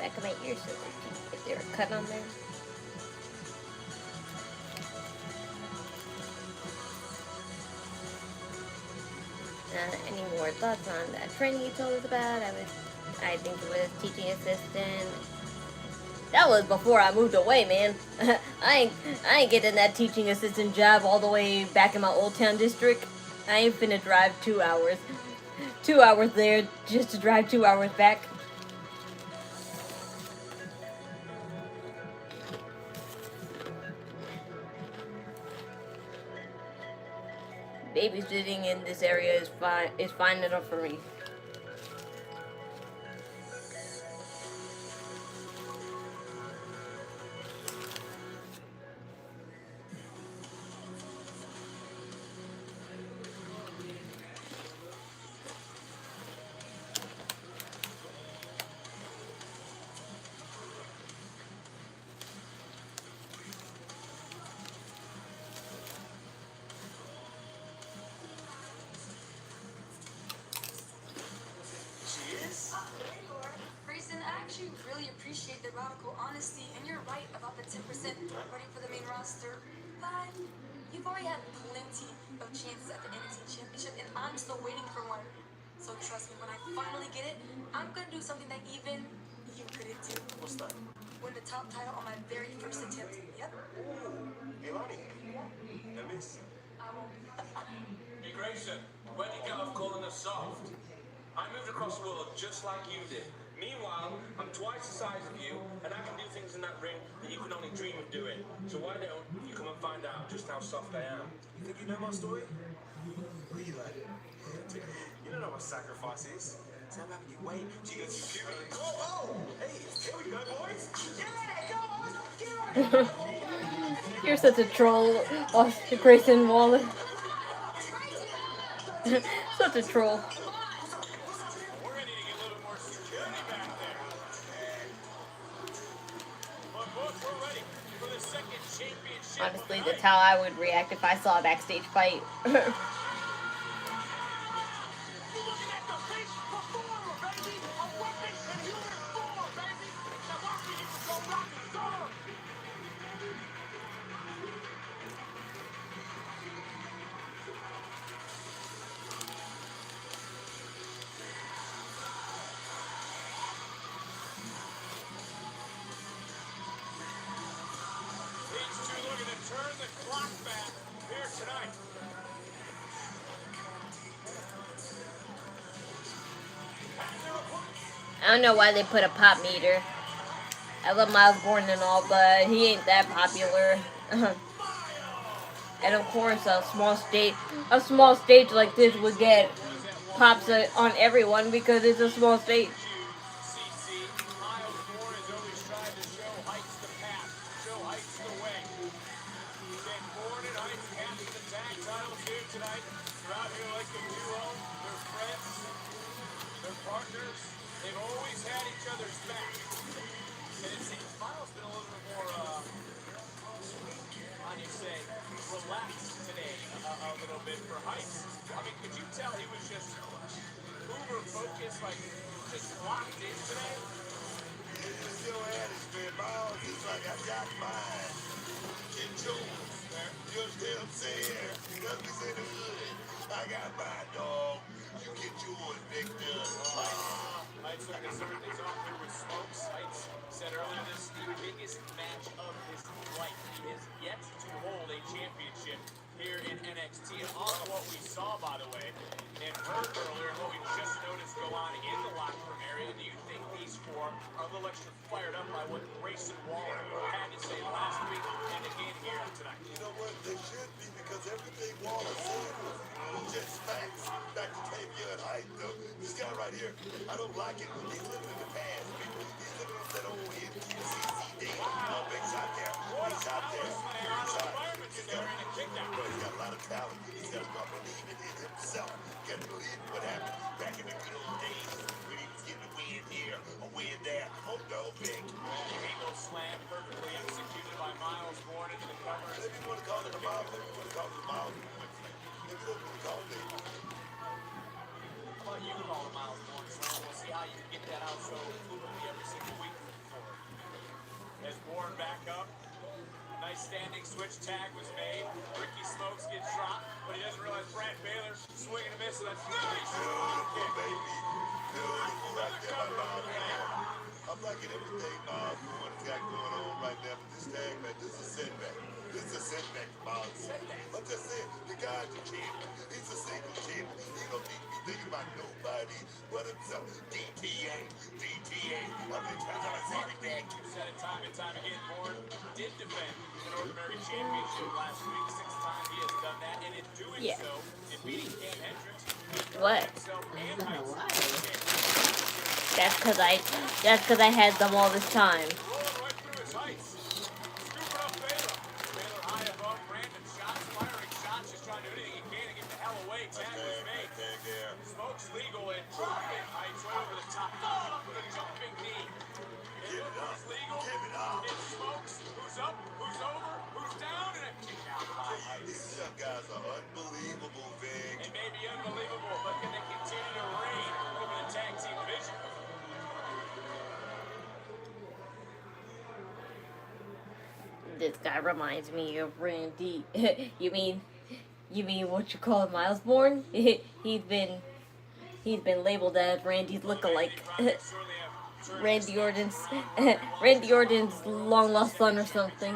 back of my ears so if there a cut on there. Any more thoughts on that training you told us about? I think it was teaching assistant. That was before I moved away, man. I ain't getting that teaching assistant job all the way back in my Old Town district. I ain't finna drive 2 hours. 2 hours there just to drive 2 hours back. Babysitting in this area is fine enough for me. Grayson, I actually really appreciate the radical honesty, and you're right about the 10% ready for the main roster. But you've already had plenty of chances at the NXT Championship, and I'm still waiting for one. So trust me, when I finally get it, I'm gonna do something that even you couldn't do. What's that? Win the top title on my very first attempt. Yep. Ooh, Elani. I miss. I won't. Hey Grayson, when you get off calling us soft? I moved across the world just like you did. Meanwhile, I'm twice the size of you, and I can do things in that ring that you can only dream of doing. So why don't you come and find out just how soft I am? You think you know my story? What are you like? You don't know what sacrifice is. So I'm having you wait till you get to puberty. Oh! Hey, here we go, boys! Yeah, go on! You're such a troll, Grayson Waller. Such a troll. We're gonna need to get a little bit more security back there. But we're ready for the second championship. Honestly, that's how I would react if I saw a backstage fight. These two looking to turn the clock back here tonight. I don't know why they put a pop meter. I love Myles Borne and all, but he ain't that popular. And of course, a small stage like this would get pops on everyone because it's a small stage. CC, Myles Borne has always tried to show Heights the path, show Heights the way. Then Borne and Heights capture the tag titles here tonight. They're out here like a duo. They're friends. They're partners. They've always had each other's back. And it seems Myles been a little bit more, how do you say, relaxed today a little bit for Heights. I mean, could you tell he was just uber focused, like just locked in today? It's your attitude, Miles. It's like I got mine. Get yours. You understand what I'm saying? That's me say the hood. I got mine, dog. You get yours, Victor. Heights looking to start things off here with Smokes. Heights said earlier this is the biggest match of his life. He has yet to hold a championship here in NXT. And on what we saw, by the way, and heard earlier, what we just noticed go on in the locker room area, do you think these four are a little extra fired up by what Grayson Waller had to say last week and again here tonight? You know what? They should be because everything Waller said was just facts. Back to Tavion Height, though. This guy right here, I don't like it. He's living in the past. He's living on that old MTCCD. Oh, big shot there. Big shot there. Big shot. He's got a lot of talent. He's got to start believing in himself. Got to believe what happened back in the good old days when he was getting a win here, a win there. Oh, no, big. Eagle slam perfectly executed by Myles Borne into the cover. Maybe you want to call it a mob. Maybe you want to call it a mob. Maybe you don't want to call it a mob. How about you call it Myles Borne slam? We'll see how you can get that out so fluently every single week. as Borne back up. Nice standing switch tag was made. Ricky Smokes gets dropped, but he doesn't realize Brad Baylor swing and a miss. So that's Beautiful, baby. Beautiful right there by Miles Borne. I'm liking everything Miles Borne's got going on right now, but this tag, man, this is a setback. This is a setback for Miles. I'm just saying, the guy's a champion. He's a single champion. He don't need to be thinking about nobody but himself. DTA, DTA. I've been trying to say everything. Said it time and time again. Borne did defend the North American Championship last week. 6 times he has done that, and in doing so, in beating Cam Hendricks, What? himself and I don't know Myles. why. That's cause I had them all this time. Rolling right through his heights. Scooping up Baylor. Baylor high above. Random shots, firing shots, just trying to do anything he can to get the hell away. Tag was made. Tag there. Smokes legal and dropping heights right over the top. Followed up with a jumping knee. Give it up. It's legal. Give it up. It's Smokes. Who's up? Who's over? Who's down? And a kick out by heights. These young guys are unbelievable, Vic. It may be unbelievable, but can they continue to reign over the tag team division? This guy reminds me of Randy. you mean what you call Myles Borne? He's been labeled as Randy's lookalike. Randy Orton's long lost son or something.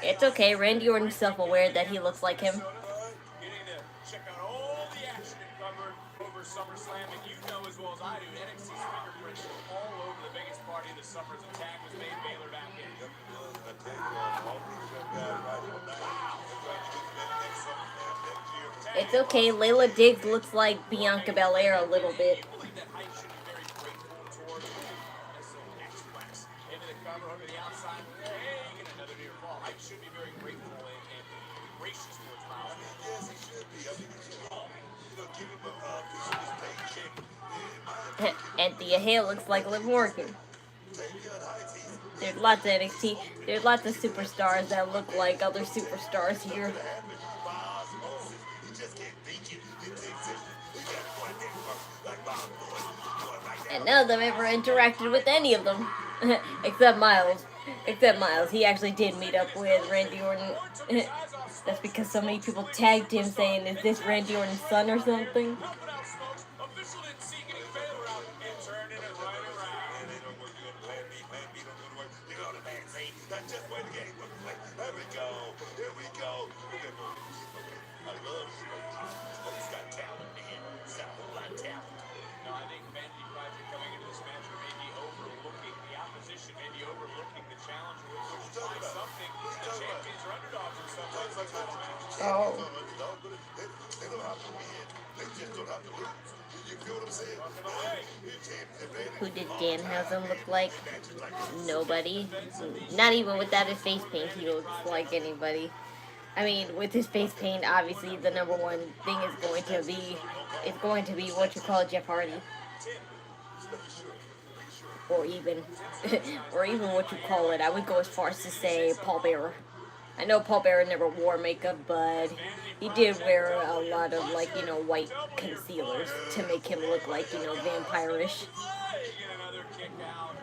It's okay. Randy Orton's self-aware that he looks like him. Getting to check out all the action it covered over SummerSlam, and you know as well as I do, NXT's fingerprints were all over the biggest party of the summer's attack was made Baylor back in. Yep, it was. I tell you, all these young guys right on night. They're trying to get to that next SummerSlam next year. It's okay. Layla Diggs looks like Bianca Belair a little bit. I believe that height should be very grateful towards X-Wax. Into the cover, over the outside. Hey, get another near fall. Height should be very grateful and gracious towards Myles. I mean, yes, he should be. I mean, he should be. You know, give him a piece of his paycheck. In my opinion, And Thea Hale looks like Liv Morgan. Tavion Heights, he's There's lots of NXT. There's lots of superstars that look like other superstars here. gonna happen by osmosis. He just can't think it. He thinks it. He got to go out there and work like Miles Borne right now. And none of them ever interacted with any of them. Except Myles. He actually did meet up with Randy Orton. That's because so many people tagged him saying, "Is this Randy Orton's son or something?" Help it out, Smokes. Official didn't see getting Baylor out and turning it right around. And they don't work. You go to plan B. Plan B don't go to work. You go to plan C. That's just the way the game looks like. There we go. Here we go. Okay, I love Smokes. Smokes got talent, man. He's got a whole lot of talent. No, I think Vanity Project coming into this match may be overlooking the opposition, maybe overlooking the challenger, which is something the champions are underdogs in some ways. Like title match. Oh. They don't have to win. They just don't have to lose. You feel what I'm saying? Who did Danhausen look like? Nobody. Not even without his face paint, he looks like anybody. I mean, with his face paint, obviously the number one thing is going to be what you call Jeff Hardy, or even what you call it. I would go as far as to say Paul Bearer. I know Paul Bearer never wore makeup, but he did wear a lot of, like, white concealers to make him look like, vampire-ish. Get another kick out.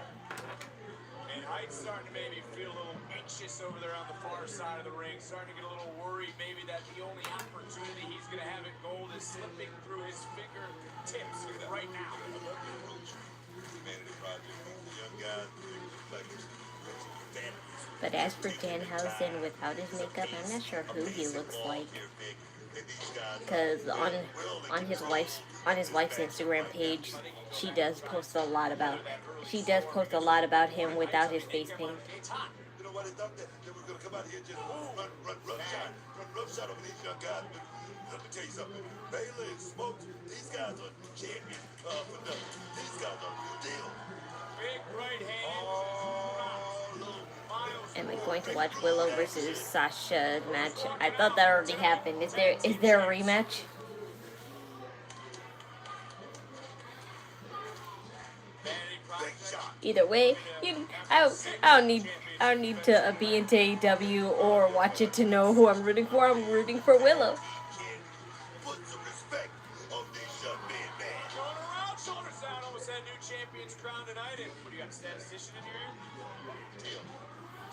And Heights starting to maybe feel a little anxious over there on the far side of the ring. Starting to get a little worried maybe that the only opportunity he's going to have at gold is slipping through his fingertips right now. Vanity Project, the young guys, like But as for Danhausen without his makeup, I'm not sure who he looks like. Because on his wife's Instagram page, she does post a lot about him without his face paint. You know why they thought that? They were going to come out here and just run roughshod over these young guys. But let me tell you something. Baylor and Smokes, these guys are champions for nothing. These guys are real deal. Big right hand. Am I going to watch Willow versus Sasha match? I thought that already happened. Is there a rematch? Either way, I don't need to be into AEW or watch it to know who I'm rooting for. I'm rooting for Willow. Put some respect on these young men, man. Going around, shoulders down, almost that new champion's crown tonight. And what do you got, a statistician in your ear?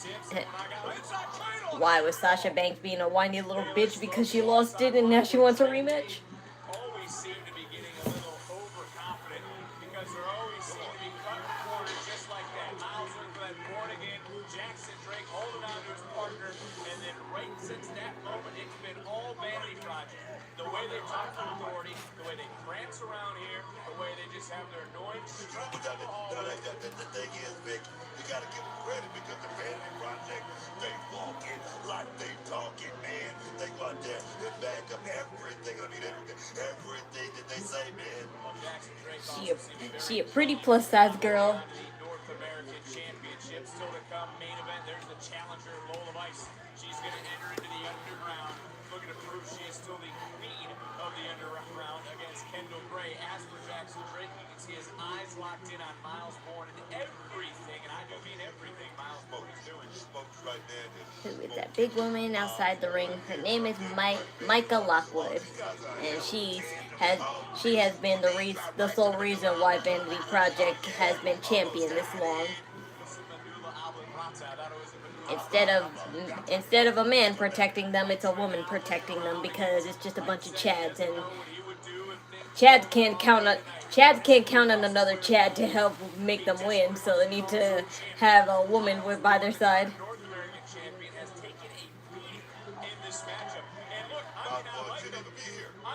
Tips. When I got inside cradle. Why was Sasha Banks being a whiny little bitch because she lost it and now she wants a rematch? Always seem to be getting a little overconfident because there always seem to be cutting corners just like that. Myles looking for that Borne again. Jackson Drake holding on to his partner, and then right since that moment, it's been all Vanity Project. The way they talk to authority, the way they prance around here, the way they just have their annoying The thing is, Vic, you gotta give them credit because the Vanity Project, they walking like they talking, man. They go out there and back up everything. I mean, everything that they say, man. She a pretty plus size girl. North American Championship still to come. Main event. There's the challenger, Lola Vice. She's going to enter into the underground, looking to prove she is still the queen of the underground against Kendal Grey. As for Jackson Drake, you can see his eyes locked in on Myles Borne and everything, and I do mean everything Myles Borne is doing. Right there. Who is that big woman outside the ring? Her name is Myka Lockwood, and she has been the sole reason why Vanity Project has been champion this long. Instead of a man protecting them, it's a woman protecting them because it's just a bunch of Chads, and Chads can't count on another Chad to help make them win, so they need to have a woman by their side. North American champion has taken a beating in this matchup. And look, I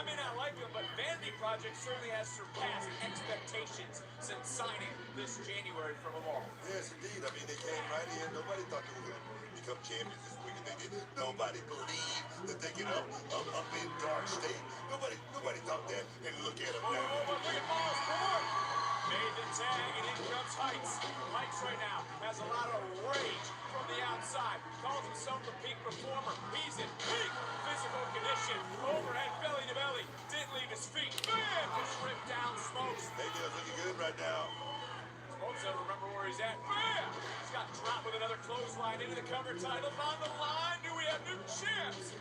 may not like him, but Vanity Project certainly has surpassed expectations since signing this January from them all. Yes, indeed. I mean, they came right in. Nobody thought they were going to become champions this week, and they did. Nobody believed that they could up in dark state. Nobody thought that. And look at them now. Look at Myles Borne. Made the tag, and in comes Heights. Heights right now has a lot of rage from the outside. Calls himself the peak performer. He's in peak physical condition. Overhead belly to belly. Didn't leave his feet. Bam! Just ripped down Smokes. Maybe that's looking good right now. Smokes doesn't remember where he's at. Bam! He's got dropped with another clothesline into the cover title. On the line, do we have new champs?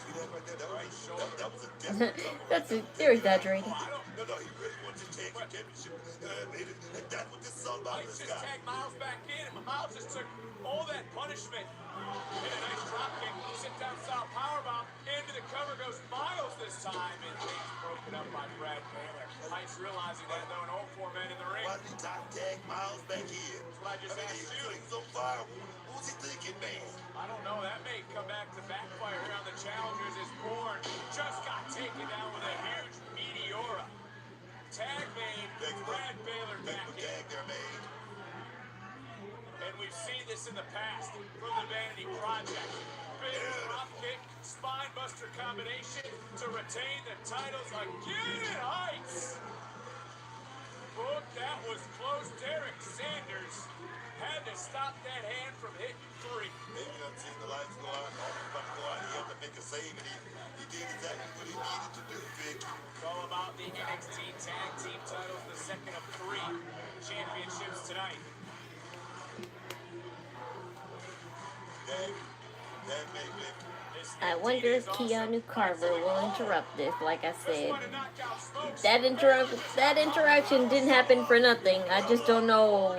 See that right there? That was a desperate cover. They're exaggerating. No, he really wanted to take the championship. And that's what this is all about. Heights just tagged Myles back in, and Myles just took all that punishment. Hit a nice drop kick, sit down style powerbomb, into the cover goes Myles this time, and things broken up by Brad Baylor. Heights realizing that though, and all four men in the ring. Why did he top tag Myles back in? That's what I just asked you. He's on fire. What was he thinking, man? I don't know, that may come back to backfire here on the challengers as Borne just got taken down with a huge meteora. Tag made, Brad Baylor back in. Tag there, made. And we've seen this in the past from the Vanity Project. Big drop kick, spine buster combination to retain the titles again at Heights. Book, that was close. Derek Sanders had to stop that hand from hitting three. Maybe not seeing the lights go out, all about to go out. He had to make a save, and he did exactly what he needed to do, Vic. It's all about the NXT Tag Team titles, the second of three championships tonight. I wonder if Keanu Carver will interrupt this. Like I said, that interaction didn't happen for nothing. I just don't know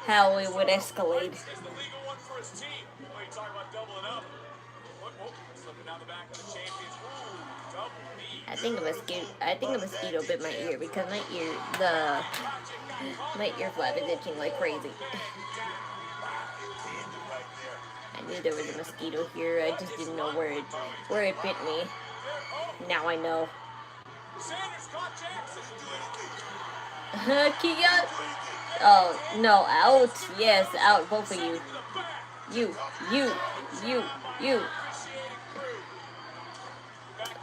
how it would escalate. I think a mosquito bit my ear because my ear flap is itching like crazy. I knew there was a mosquito here. I just didn't know where it bit me. Now I know. Keanu. Oh no, out. Yes, out. Both of you. You.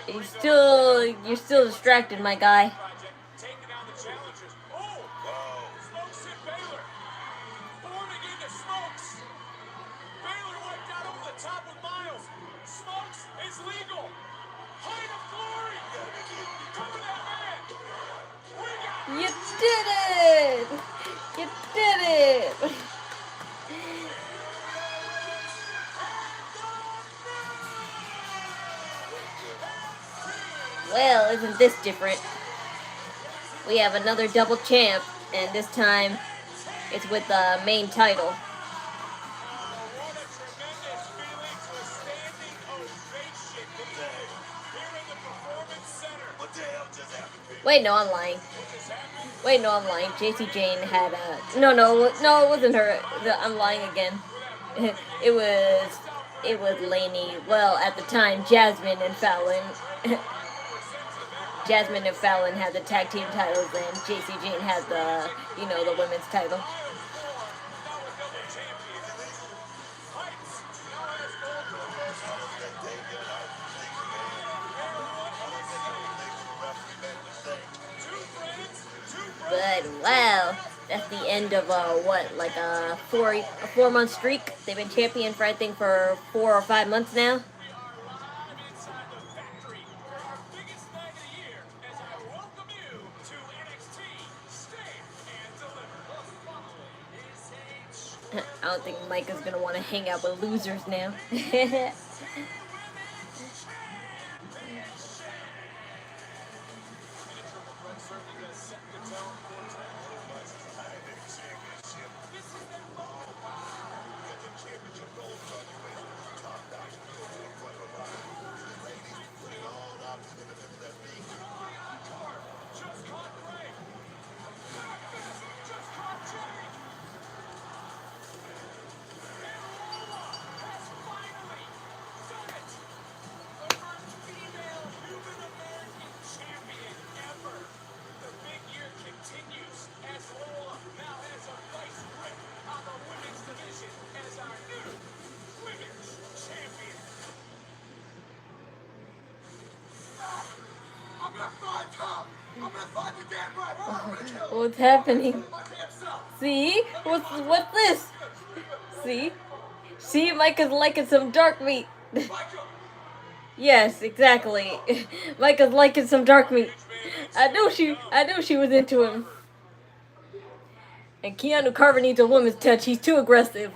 You're still distracted, my guy. You did it! You did it! Well, isn't this different? We have another double champ. and this time it's with the main title. What a tremendous feeling to a standing ovation today here in the Performance Center. What the hell just happened? Wait, no, I'm lying. What just happened? Wait, no, I'm lying. JC Jane had a... No, it wasn't her. I'm lying again. It was Lainey. Well, at the time, Jasmine and Fallon. Jasmine and Fallon had the tag team titles, and JC Jane had the, the women's title. But wow, that's the end of a 4-month streak. They've been champion for I think for 4 or 5 months now. I don't think Myka's gonna want to hang out with losers now. What's happening? See? What's this? See? See, Myka's liking some dark meat. Yes, exactly. Myka's liking some dark meat. I knew she was into him. And Keanu Carver needs a woman's touch. He's too aggressive.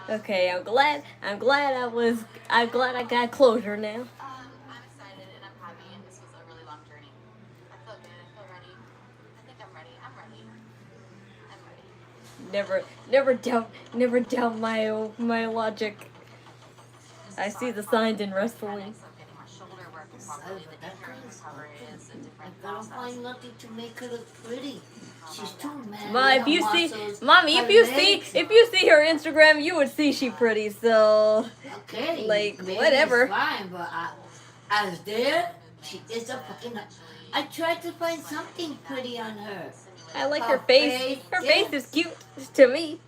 Okay, I'm glad I got closure now. I'm excited and I'm happy, and this was a really long journey. I feel good. I feel ready. I think I'm ready. I'm ready. Never doubt my logic. I see the signs in wrestling. I gotta find nothing to make her look pretty. She's too mad. Ma, if you see her Instagram, you would see she pretty. So, okay, like, maybe whatever. It's fine, but as there, she is a fucking. I tried to find something pretty on her. I like her face. Her face is cute to me.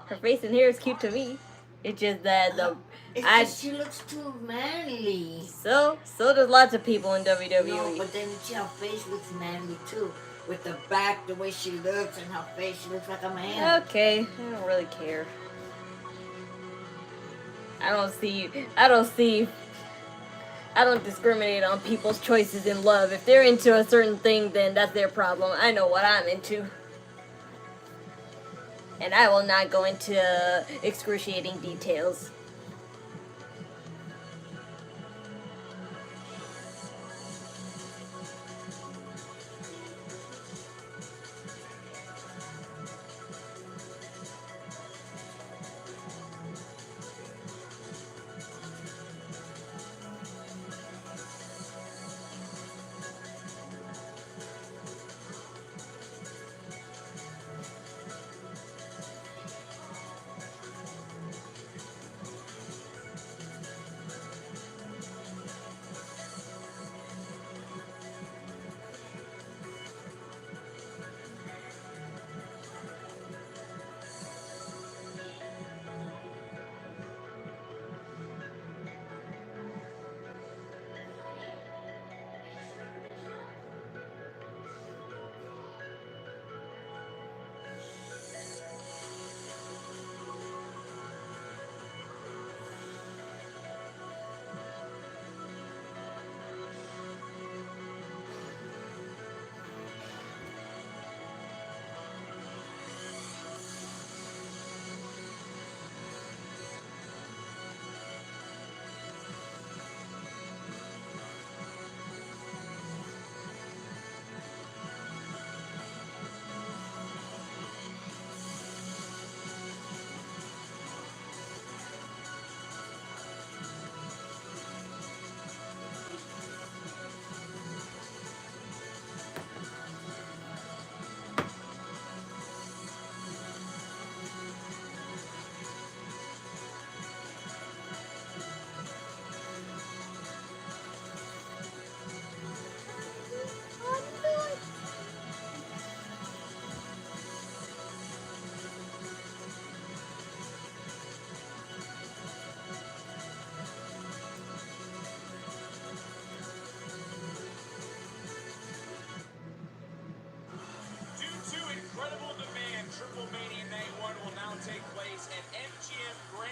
Her face and hair is cute to me. It's just that she looks too manly. So does lots of people in WWE. No, but then her face looks manly too. With the back, the way she looks, and her face, she looks like a man. Okay, I don't really care. I don't discriminate on people's choices in love. If they're into a certain thing, then that's their problem. I know what I'm into. And I will not go into excruciating details.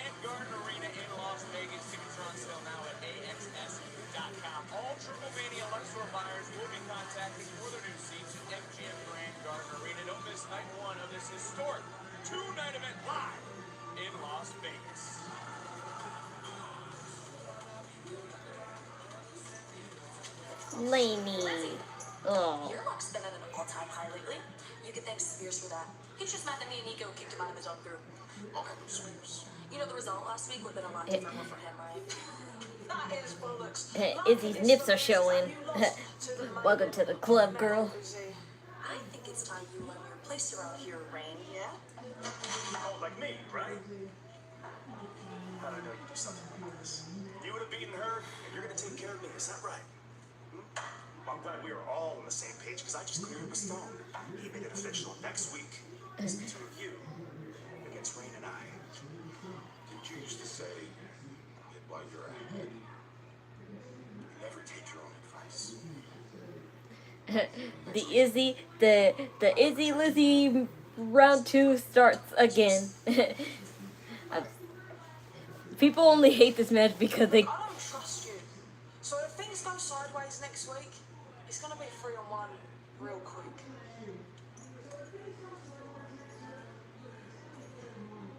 Grand Garden Arena in Las Vegas. Tickets are on sale now at AXS.com. All Triple Mania Luxor buyers will be contacted for their new seats at MGM Grand Garden Arena. Don't miss night one of this historic two-night event live in Las Vegas. Laney. Oh. Your luck's been at an all-time high lately. You can thank Spears for that. He's just mad that me and Nico kicked him out of his own group. I'll handle Spears. You know the result last week would have been a lot different for him, right? That is bollocks. Izzy's nips are showing. Welcome to the club, girl. I think it's time you learn your place around here, Rain, yeah? Oh, like me, right? How'd I know you'd do something like this? You would have beaten her, and you're gonna take care of me. Is that right? Well, I'm glad we were all on the same page, because I just cleared up a stone. He made it official. Next week, it's the two of you against Rain and I. Did you used to say that while you're ahead, you never take your own advice? the Izzy Lizzy round 2 starts again. People only hate this match because they. I don't trust you. So if things go sideways next week, it's gonna be 3-on-1 real quick.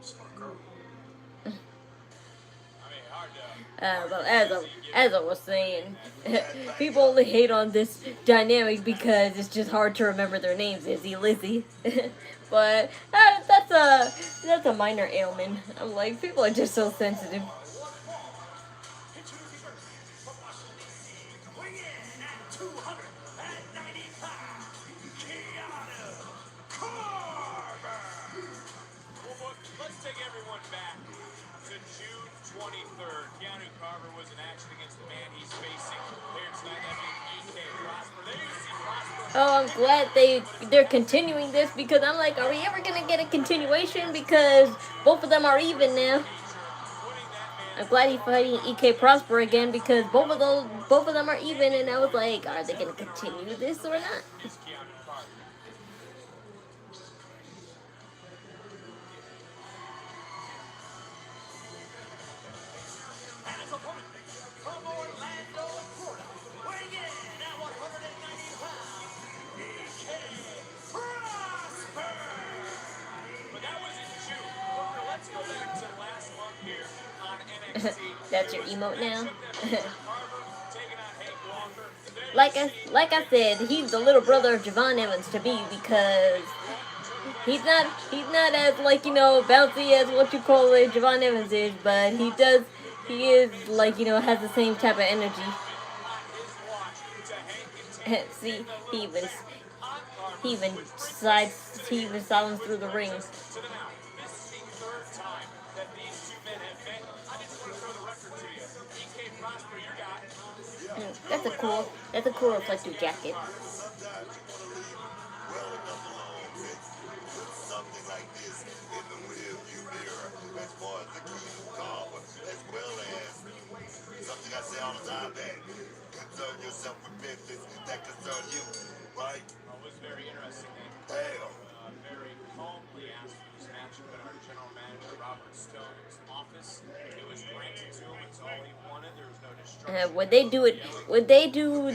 Smart girl. Well, as I was saying, people only hate on this dynamic because it's just hard to remember their names, Izzy, Lizzy. But that's a minor ailment. I'm like, people are just so sensitive. Weighing in at 295, Keanu Carver. Well, let's take everyone back to June 23rd. Keanu Carver was in action against the man he's facing here tonight. That being EK Prosper. There you see Prosper. Oh, I'm glad they're continuing this because I'm like, are we ever gonna get a continuation? Because both of them are even now. I'm glad he's fighting EK Prosper again because both of them are even, and I was like, are they gonna continue this or not? He's Keanu Carver. And his opponent from Orlando, Florida, weighing in at 190 pounds, EK Prosper. But that was in June. Booker, let's go back to last month here on NXT. That's your emote now. Carver taking on Hank Walker. There you like I said, he's the little brother of Javon Evans to me because he's not as bouncy as what you call it Javon Evans is, but he is like has the same type of energy. See, he even saw him through the ring. So now, this is the third time that these two men have met. I just want to throw the record to you. EK Prosper, your guy. That's a cool reflective jacket. Sometimes you want to leave well enough alone, Vince. Put something like this in the rearview mirror as far as the Keanu Carver, as well as something I say all the time, man. Concern yourself with business that concern you, right? It was very interesting. Hell. Very calmly asked for this matchup at our general manager Robert Stone's office. It was granted to him. It's all he wanted. There was no destruction. Would they do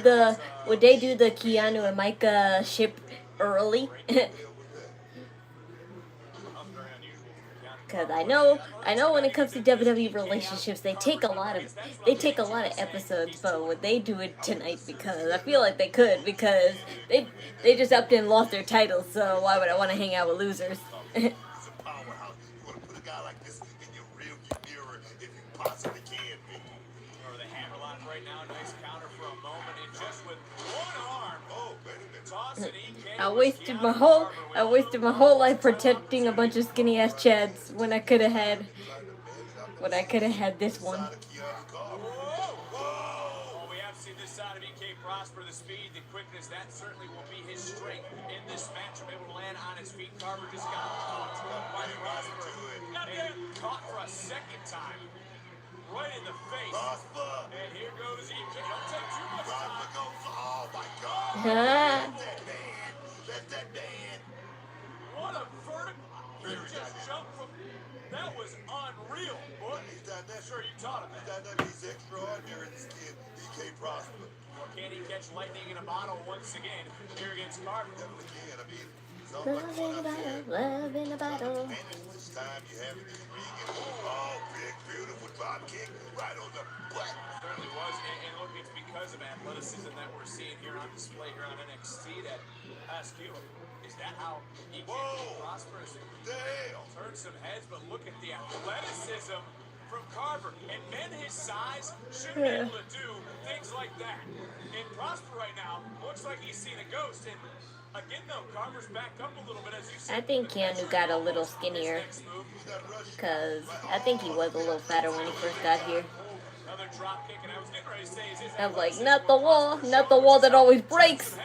the Keanu and Myka ship early? Because I know when it comes to WWE relationships, they take a lot of episodes, but would they do it tonight? Because I feel like they could, because they just upped and lost their titles, so why would I want to hang out with losers? It's a powerhouse. You want to put a guy like this in your rearview mirror if you possibly can, be. Or the hammerlock right now. Nice counter for a moment, and just with one arm, toss it. I wasted my whole life protecting a bunch of skinny ass chads when I could have had this one. Well, we have seen this side of EK Prosper, the speed, the quickness, that certainly will be his strength in this matchup. Able to land on his feet. Carver just got caught by Prosper. And caught for a second time. Right in the face. And here goes EK. Don't take too much time. Oh my God. Let that man. What a vertical. He just jumped from. That was unreal. Prosper. Or can he catch lightning in a bottle once again here against Carmen? Definitely can. I mean, it's all Love about in going a out there. bottle, love in a bottle. Advantage this time you have in this ring. And, oh, big, beautiful drop kick right on the butt. Certainly was, and look, it's because of athleticism that we're seeing here on display here on NXT that ask you, is that how he can prosper? The hell? Turn some heads, but look at the athleticism from Carver. And men his size should be able to do things like that. And Prosper right now looks like he's seen a ghost. And again, though, Carver's backed up a little bit, as you said. I think Keanu got a little skinnier, because I think he was a little fatter when he first got here. Another drop kick, and I was getting ready to say, is his I'm like, not the wall that always breaks.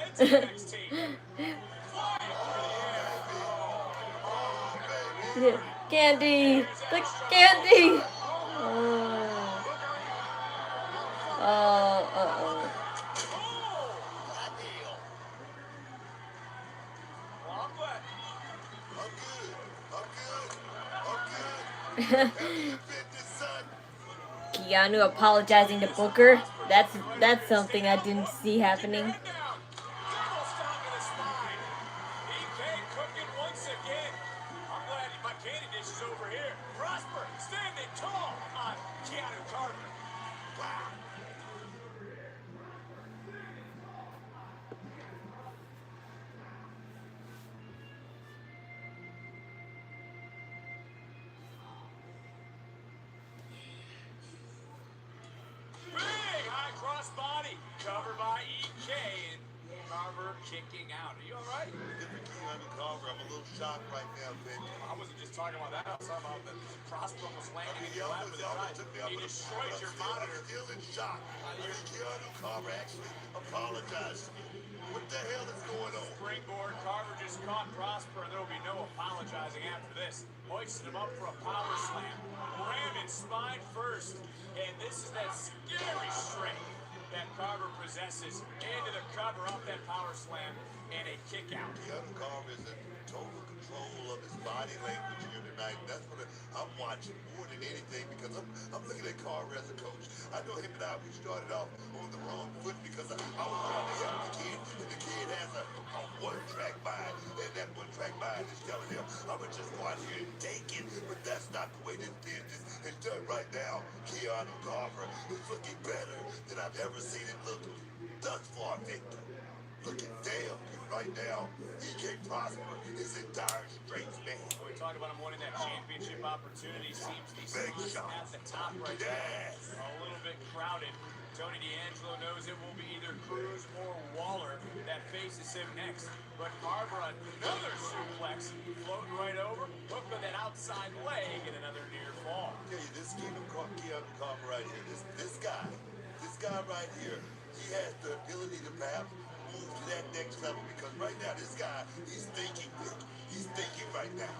Candy, the candy. Uh-oh. Keanu apologizing to Booker. That's something I didn't see happening. Covered by EK and Carver kicking out. Are you all right? Keanu Carver, I'm a little shocked right now, baby. I wasn't just talking about that. I was talking about the Prosper was landing in your lap with his right. He destroyed your monitor. Still in shock. Keanu Carver actually apologized to me. What the hell is going on? Springboard. Carver just caught Prosper, and there will be no apologizing after this. Hoisted him up for a power slam. Ramming spine first. And this is that scary strength that Carver possesses into the cover off that power slam and a kick out. Keanu Carver is in total control of his body language here tonight. That's what I'm watching more than anything, because I'm looking at Carver as a coach. I know him and I, we started off on the wrong foot because I was trying to help the kid, and the kid has a one-track mind, and that one-track mind is telling him, I'm going to just go out here and take it, but that's not the way this business is done right now. Keanu Carver is looking better than I've ever seen it look thus far, Victor. Looking damn good right now. He can't prosper his entire strength span. We talk about him wanting that championship opportunity. Seems the spot at the top right Yes. now. A little bit crowded. Tony D'Angelo knows it will be either Cruz or Waller that faces him next. But Carver, another suplex, floating right over. Look at that outside leg and another near fall. I'll tell you, this Keanu Carver right here, this guy right here, he has the ability to perhaps move to that next level, because right now this guy, he's thinking big. He's thinking right now.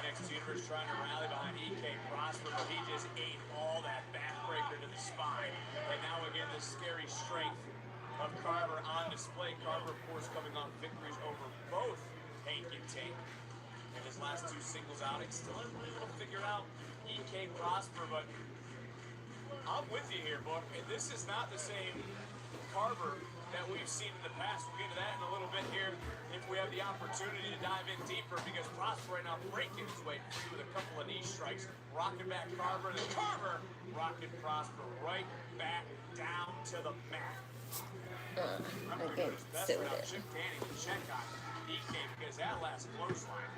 NXT Universe trying to rally behind EK Prosper, but he just ate all that backbreaker to the spine. And now again, the scary strength of Carver on display. Carver, of course, coming off victories over both Hank and Tank in his last two singles outings. Still hasn't been able to figure out EK Prosper, but I'm with you here, Book. And this is not the same Carver that we've seen in the past. We'll get to that in a little bit here if we have the opportunity to dive in deeper, because Prosper right now breaking his way free with a couple of knee strikes, rocking back Carver, and then Carver rocking Prosper right back down to the mat. Okay, so good. Chip Danny to check on EK, because that last clothesline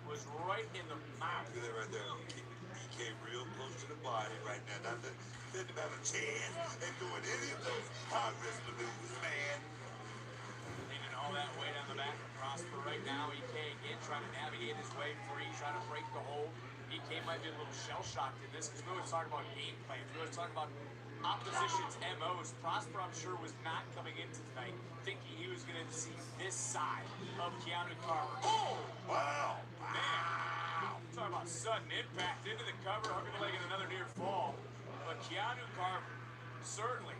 was right in the mouth. Look at that right there. Keeping EK real close to the body right now. Not letting him have a chance and doing any of those high-risk maneuvers, man. Leaning all that weight on the back of Prosper right now. EK again trying to navigate his way free, trying to break the hold. EK might be a little shell-shocked in this, because we always talk about game plans. We always talk about opposition's MOs. Prosper, I'm sure, was not coming into tonight thinking he was going to see this side of Keanu Carver. Oh! Wow! Man! Talking about sudden impact into the cover, hooking the leg and another near fall. But Keanu Carver certainly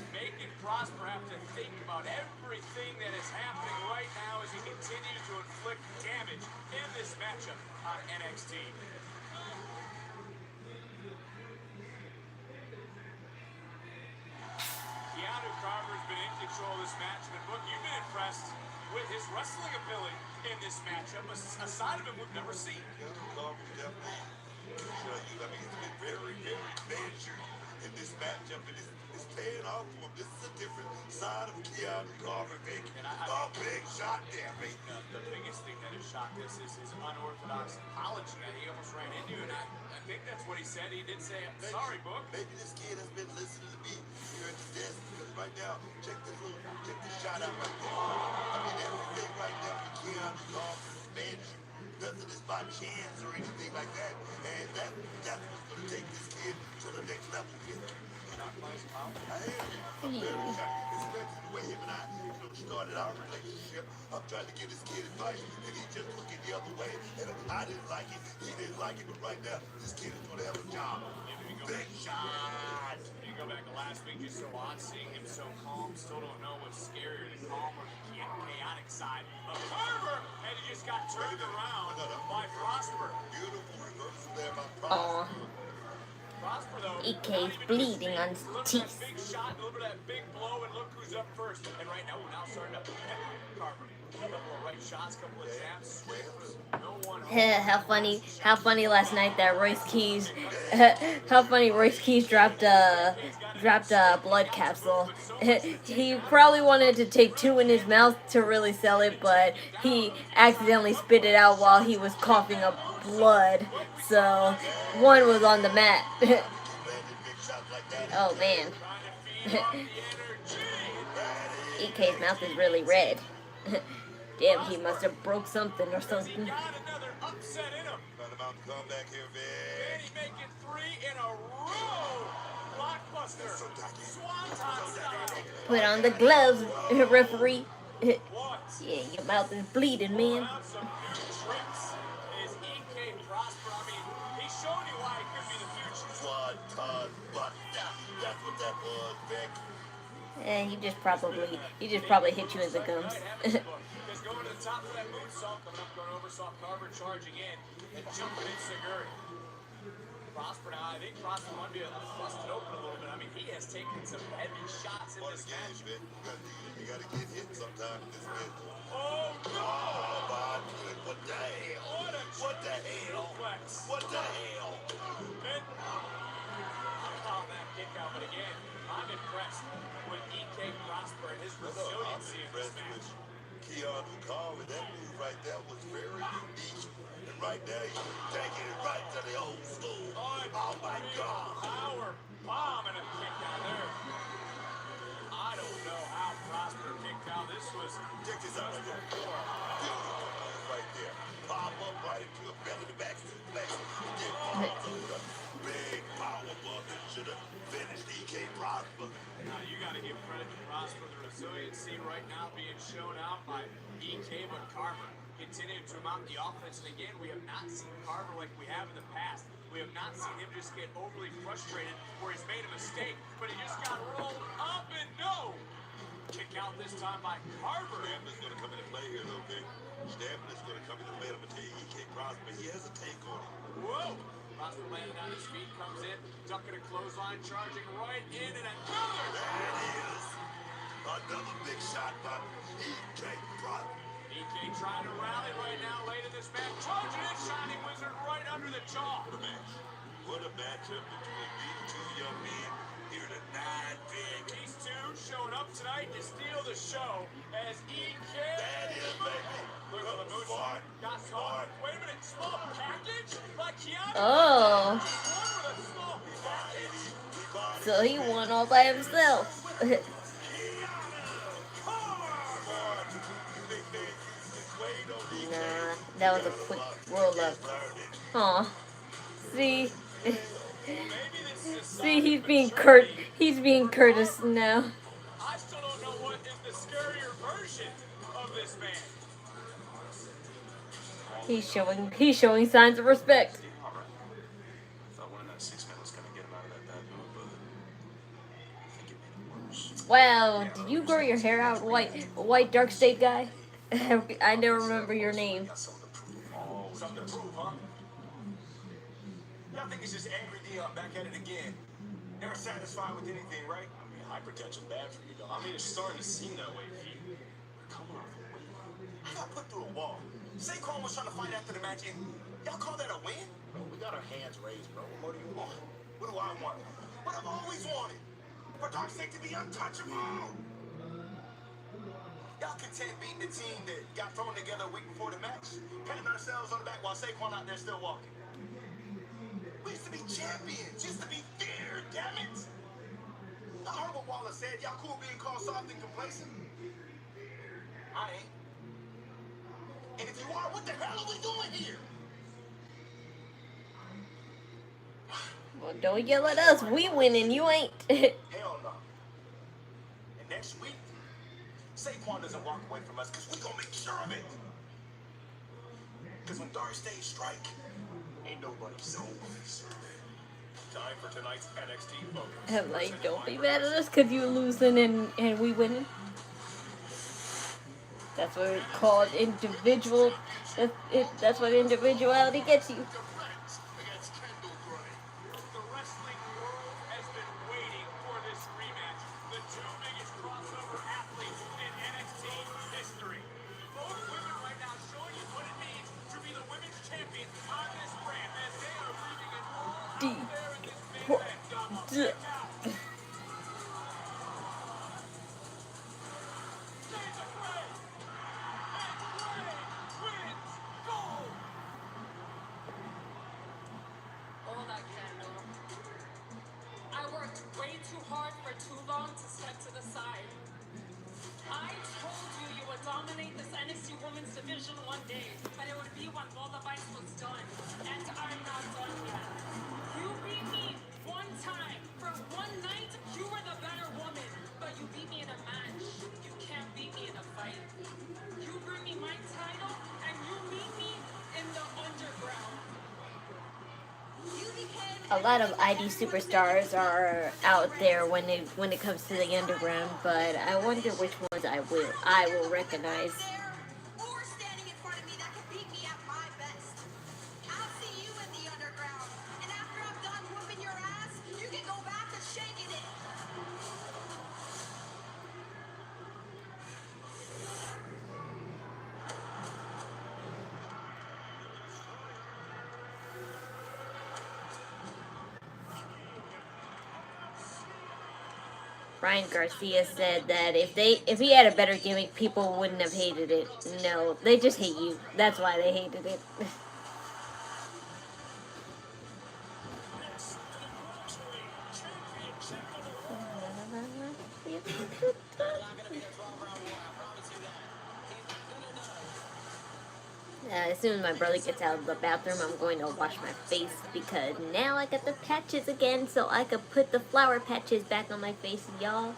making Prosper have to think about everything that is happening right now as he continues to inflict damage in this matchup on NXT. Carver's been in control of this match, and look, you've been impressed with his wrestling ability in this matchup, a side of him we've never seen. Keanu Carver definitely show you. I mean, he's been very, very measured in this matchup, and it's paying off for him. This is a different side of Keanu Carver, big. Oh, big shot there, baby. The biggest thing that has shocked us is his unorthodox apology that he almost ran into, and I think that's what he said. He did say, "I'm sorry, Book." Maybe this kid has been listening to me here at the desk, because right now, check this shot out right there. I mean, everything right now for Keanu Carver is measured. Nothing is by chance or anything like that. And that's what's going to take this kid to the next level. I am. I'm very shocked. Especially the way him and I, started our relationship. I'm trying to give this kid advice, and he's just looking the other way. And I didn't like it. He didn't like it. But right now, this kid is going to have a job. Big shot. You go back to last week, just so odd seeing him so calm. Still don't know what's scarier, the calm or the chaotic side of Carver. And he just got turned around by Prosper. Beautiful reversal there by Prosper. Prosper, though, EK's bleeding on his teeth. big shot, a little bit of that big blow, and look who's up first. And right now, we're now starting to pepper Carver. A couple of right shots, couple of jabs, sweeps. No one. How funny last night that Royce Keys, how funny Royce Keys dropped a blood capsule. He probably wanted to take 2 in his mouth to really sell it, but he accidentally spit it out while he was coughing up blood. So 1 was on the mat. Oh man. EK's mouth is really red. Damn, he must have broke something or something. Got another upset in him. Come back here, Vanny making 3 in a row. Blockbuster. Swanton style. Put on the gloves, referee. What? Yeah, your mouth is bleeding, man. Some new tricks. Is EK Prosper? I mean, he's showing you why he could be the future. Swanton butt. That's what that was, Vic. And he just probably hit you in the gums. Just going to the top of that moonsault, coming up, going over, saw Carver charging in and jumping in Zaria. Prosper now, I think Prosper might be busted open a little bit. I mean, he has taken some heavy shots in this match. Vic. You got to get hit sometime in this match. Oh, no! What the hell? What the hell? What the hell? And I'm calling that kick out, but again, I'm impressed with EK Prosper and his resiliency in this match. Keanu Carver, that move right there was very unique. And right there, you're taking it right to the old school. Oh my God. Power bomb and a kick out there. I don't know how Prosper kicked out. This was Check this out right there. Beautiful move right there. Pop up right into a belly to back suplex. And then follows up with a big power bomb that should have finished EK Prosper. Now you got to give credit to Prosper, the resiliency right now being shown out by EK, but Carver continuing to mount the offense. And again, we have not seen Carver like we have in the past. We have not seen him just get overly frustrated where he's made a mistake, but he just got rolled up and no. Kick out this time by Carver. Stamina's going to come into play here, though, Vic. Stamina's going to come into play. I'm going to tell you, EK Prosper, he has a tank on him. Whoa! Prosper landing on his feet, comes in, ducking a clothesline, charging right in, and another. That is another big shot by EK Prosper. EK trying to rally right now, late in this match, charging in, Shining Wizard right under the jaw. What a matchup between these 2 young men here tonight, Vic. These 2 showing up tonight to steal the show as EK. That is, baby. Look at the moonsault. Got caught. Wait a minute, small package by Keanu. Oh, One with a small package. so he won all by himself. Nah, that was a quick roll up. Aw. See? See, he's being Curtis now. I still don't know what is the scarier version of this man. He's showing signs of respect. Thought winning that 6-man was gonna get him out of that bad mood, but I think it made it worse. Wow, did you grow your hair out white dark state guy? I never remember your name. Got something to prove. Something to prove, huh? Y'all think it's just angry Dion back at it again? Never satisfied with anything, right? I mean, Hypertension bad for you, dog. I mean, it's starting to seem that way, Pete. Come on, win. I got put through a wall. Saquon was trying to fight after the match, and y'all call that a win? Bro, we got our hands raised, bro. What more do you want? What do I want? What I've always wanted. For dark's sake to be untouchable. Y'all content beating the team that got thrown together a week before the match, patting ourselves on the back while Saquon out there still walking. We used to be champions, just to be fair, damn it. I heard what Wallace said. Y'all cool being called soft and complacent? I ain't. And if you are, what the hell are we doing here? Well, don't yell at us. We winning. You ain't. Hell no. And next week, Saquon doesn't walk away from us because we gonna make sure of it. Because when Thursdays strike, ain't nobody safe. Time for tonight's NXT focus. I'm like, don't be mad at us because you losing and we winning. That's what it's called individual. That's what individuality gets you. Against Kendal Grey. The wrestling world has been waiting for this rematch. The two biggest crossover athletes in NXT history. Both women right now showing you what it means to be the women's champion on this brand as they are leaving it all D. out there in this big event. D. All that Kendal. I worked way too hard for too long to step to the side. I told you you would dominate this NXT Women's Division one day, but it would be when Lola Vice was done. And I'm not done yet. You beat me one time. For one night, you were the better woman. But you beat me in a match. You can't beat me in a fight. You bring me my title, and you meet me in the underground. A lot of ID superstars are out there when it comes to the underground, but I wonder which ones I will recognize. Or standing in front of me that can beat me at my best. I'll see you in the underground. And after I'm done whooping your ass, you can go back to shaking it. Ryan Garcia said that if he had a better gimmick, people wouldn't have hated it. No, they just hate you. That's why they hated it. As soon as my brother gets out of the bathroom, I'm going to wash my face because now I got the patches again, so I could put the flower patches back on my face, y'all.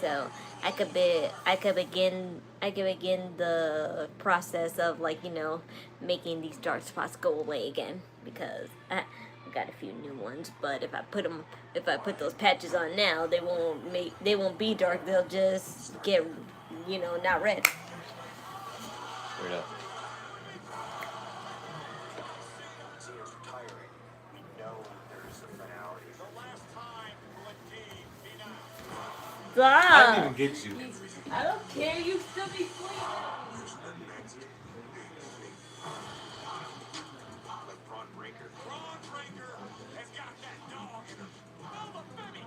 So I could begin the process of, like, you know, making these dark spots go away again, because I got a few new ones. But if I put those patches on now, they won't be dark. They'll just get, you know, not red. Straight up. Zaria's retiring. We know there's a finality. The last time will indeed be now. I didn't even get you. I don't care, you still be sleeping. Like Braun Breaker. Braun Breaker has got that dog in her. Nova Femi.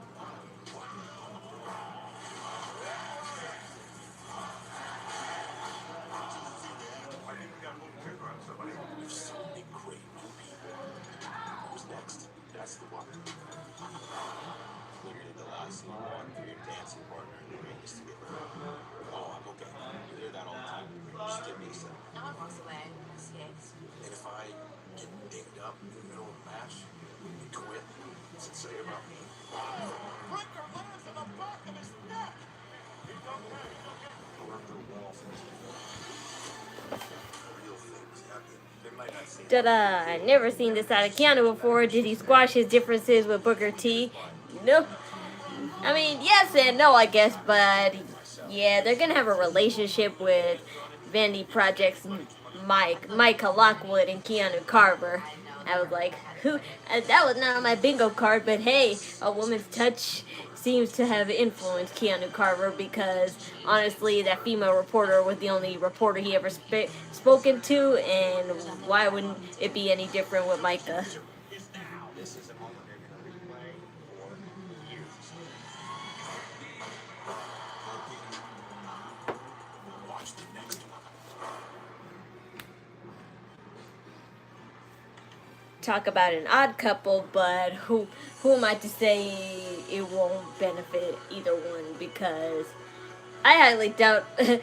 I think we got to move the trigger on somebody. There's so many great new people. Who's next? That's the one. Literally the last thing you want for your dancing partner in the ring is to get hurt. Oh, I'm okay. You hear that all the time. Just give me a second. No one walks away. Escapes. And if I get dinged up in the middle of the match, you quit. What's it say about me? Breaker lands in the back of his neck. He's okay. He's okay. Go run through the wall for this. Real things happen. They might not see it. Ta-da! I never seen this side of Keanu before. Did he squash his differences with Booker T? No. I mean, yes and no, I guess, but yeah, they're gonna have a relationship with Vanity Project's Myka Lockwood and Keanu Carver. I was like, Who? That was not on my bingo card, but hey, a woman's touch seems to have influenced Keanu Carver because honestly, that female reporter was the only reporter he ever spoken to, and why wouldn't it be any different with Myka? This is a moment they're going to replay for years. Watch the next one. Talk about an odd couple, but who am I to say it won't benefit either one? Because I highly doubt that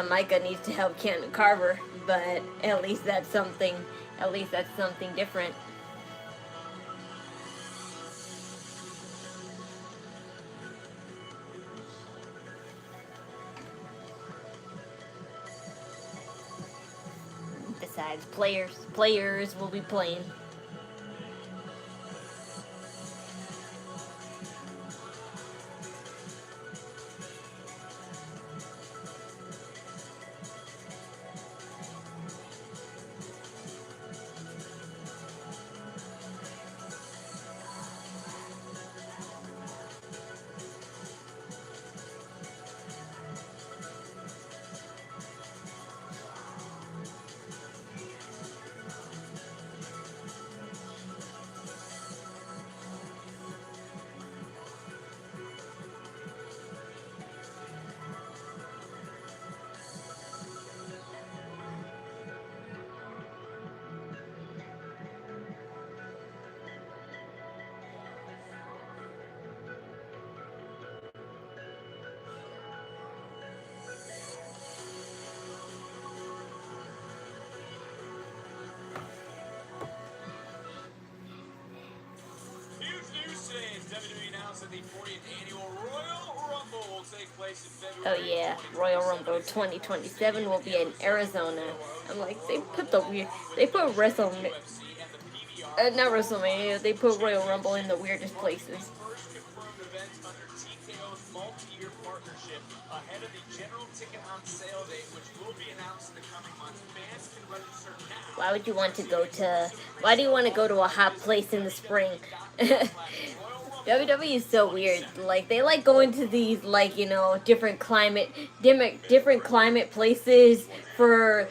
Myka needs to help Keanu Carver, but at least that's something different. Besides, players will be playing. Huge news today as WWE announced that the 40th annual Royal Rumble will take place in Oh February. yeah, Royal Rumble 2027 will be in Arizona. I'm like, they put WrestleMania, not WrestleMania, they put Royal Rumble in the weirdest places. First confirmed event under TKO's multi-year partnership ahead of the general ticket on sale date, which will be announced in the coming months. Fans can register now. Why would you want to go to? Why do you want to go to a hot place in the spring? WWE is so weird. Like they like going to these different climate places for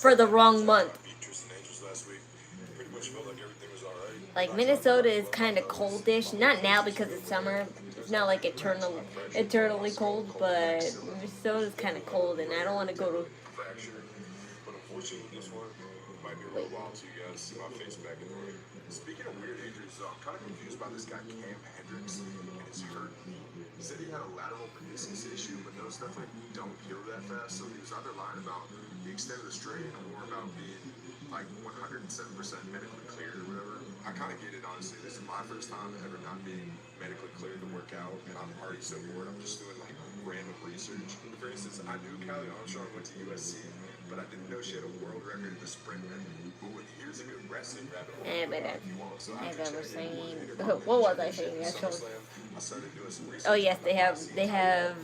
the wrong month. Like Minnesota is kind of coldish. Not now because it's summer. It's not like eternally cold, but Minnesota's kind of cold, and I don't want to go to. But unfortunately, this one might be a little while till you guys see my face back in the ring. Speaking of weird injuries, I'm kind of confused by this guy Cam Hendricks and his hurt. He said he had a lateral meniscus issue, but those definitely don't heal that fast. So he was either lying about the extent of the strain or about being like 107% medically cleared or whatever. I kind of get it, honestly. This is my first time ever not being medically cleared to work out, and I'm already so bored. I'm just doing like random research. For instance, I knew Callie Armstrong went to USC, but I didn't know she had a world record in the sprint. Ooh, and here's a good wrestling rabbit hole. What was I saying actually? Oh yes, they have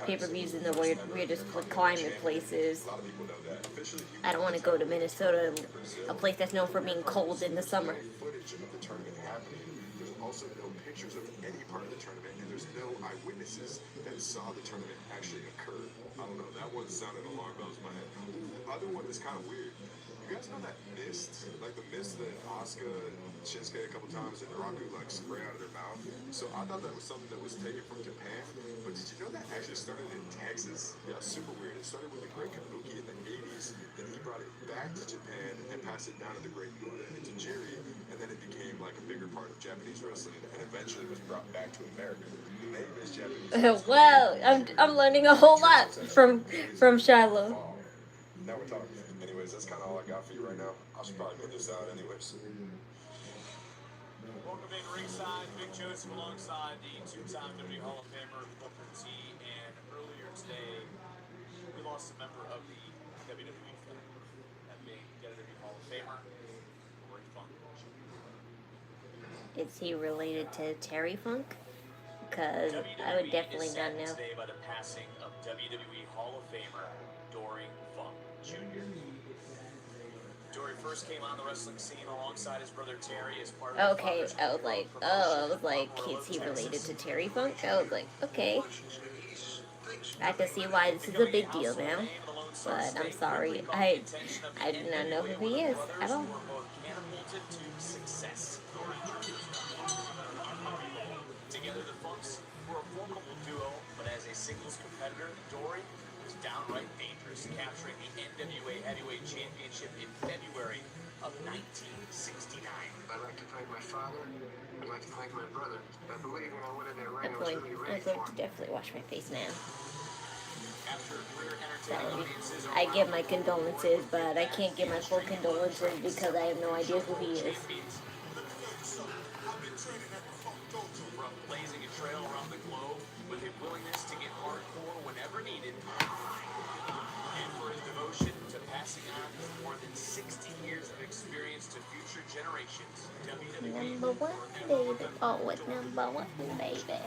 pay-per-views in the weirdest climate places. I don't want to go to Minnesota, a place that's known for being cold in the summer. Footage of the tournament happening. There's also no pictures of any part of the tournament, and there's no eyewitnesses that saw the tournament actually occur. I don't know. That one sounded alarm bells in my head. The other one is kind of weird. You guys know that mist? Like the mist that Asuka and Shinsuke a couple times and Raku like spray out of their mouth. So I thought that was something that was taken from Japan. But did you know that actually started in Texas? Yeah, super weird. It started with the Great Kabuki in the 80s. Then he brought it back to Japan and passed it down to the Great Buddha and to Jerry. And then it became like a bigger part of Japanese wrestling and eventually was brought back to America. The mayb is Japanese. Wow, I'm learning a whole lot from Shiloh. Now we're talking. Anyways, that's kind of all I got for you right now. I should probably put this out anyways. Welcome in ringside, Big Joseph alongside the two-time WWE Hall of Famer Booker T. And earlier today, we lost a member of the WWE family, that being WWE Hall of Famer, Terry Funk. Is he related to Terry Funk? Because I would definitely not know. Today by the passing of WWE Hall of Famer Dory Funk Jr. Dory first came on the wrestling scene alongside his brother Terry as part of the Okay, Father's I was like, Homegrown oh, I promotion, was like, Amarillo, is he related Texas. to Terry Funk? I was like, okay, I can see why this is a big deal now. But I'm sorry, I do not know who he is at all. Catapulted to success. Together, the Funks were a formidable duo, but as a singles competitor, Dory was downright dangerous, capturing the NWA Heavyweight Championship in February of 1969. I'd like to thank my father. I'd like to thank my brother. I believe when I went in that ring, I'm I was going, really I'm ready going for to him. definitely wash my face now. After a career entertaining audiences I around give my the world, condolences, but I can't give my full condolences because I have no idea who he is. From blazing a trail around the globe with a willingness to get hardcore whenever needed, and for his devotion to passing on his more than 60 years of experience to future generations, WWE Number one, baby. Oh, it's number one, baby.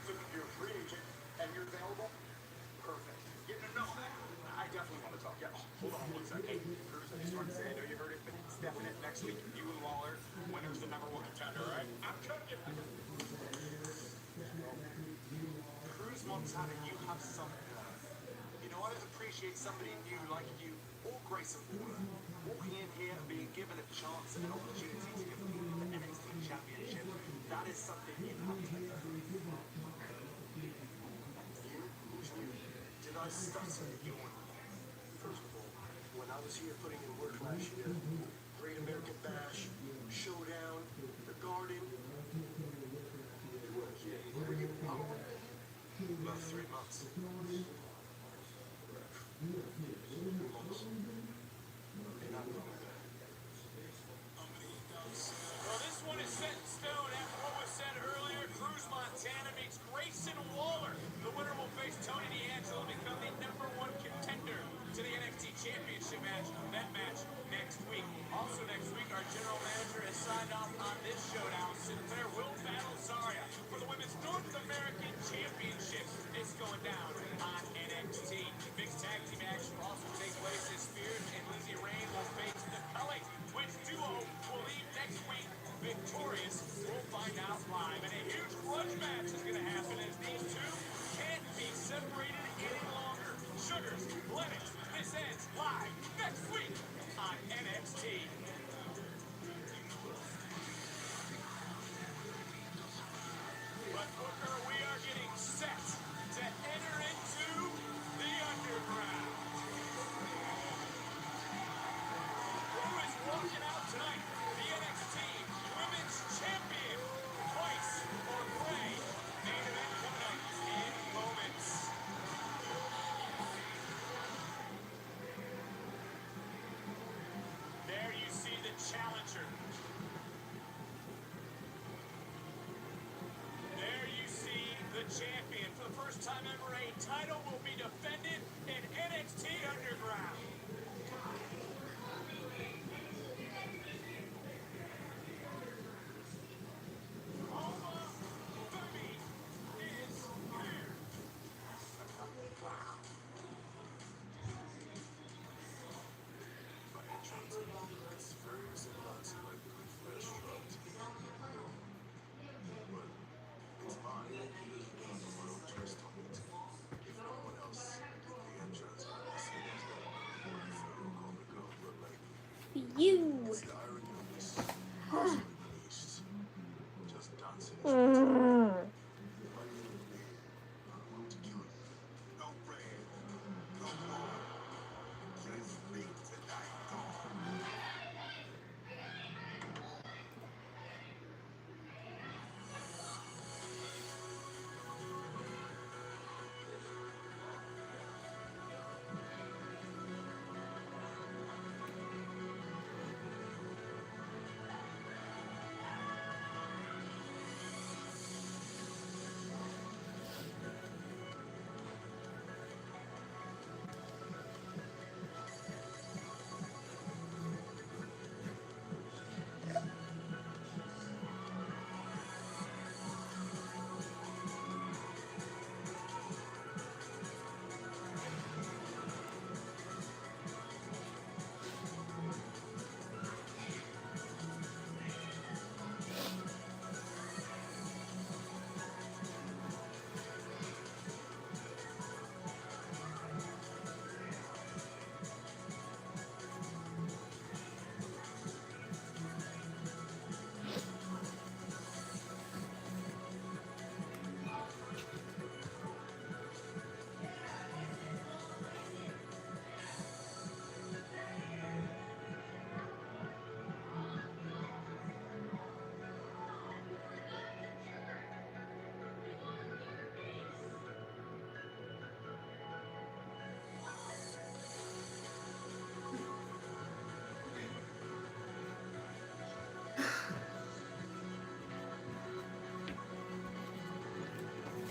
So you're a free agent and you're available? Perfect. Yeah, no, I definitely want to talk. Yeah, hold on one second. Hey, Cruz, I just wanted to say, I know you heard it, but it's definite next week. You and Lawler, winner's the number one contender, all right? I'm cutting it. Cruz Montana, you have some nerve. You know, I don't appreciate somebody new like you or Grayson Waller walking in here and being given a chance and an opportunity to compete for the NXT Championship. That is something you have to make. Did I stutter you? First of all, when I was here putting in work last year, Great American Bash, Showdown, The Garden. You weren't here. Where were you? About 3 months. 3 months. You're not coming back. Well, this one is set in stone after what was said earlier. Cruz Montana meets Grayson Waller. The winner will face Tony D'Angelo to become the number one contender to the NXT Championship match. That match next week. Also next week, our general manager has signed off on this showdown. Sinclair will battle Zaria for the Women's North American Championship. It's going down on NXT. Mixed tag team action will also take place as Spears and Lizzie Rain will face the Pelly. Which duo will leave next week victorious? We'll find out live. And a huge grudge match is going to happen as these two can't be separated any longer. Sugars, Lennox, this ends live next week on NXT. But Booker, we are getting set to enter into the underground. Who is walking out tonight? The NXT Women's Champion, Vice or Grey. Main event coming up in moments. There you see the challenger. There you see the champion. For the first time ever, a title will be defended in NXT Underground. You.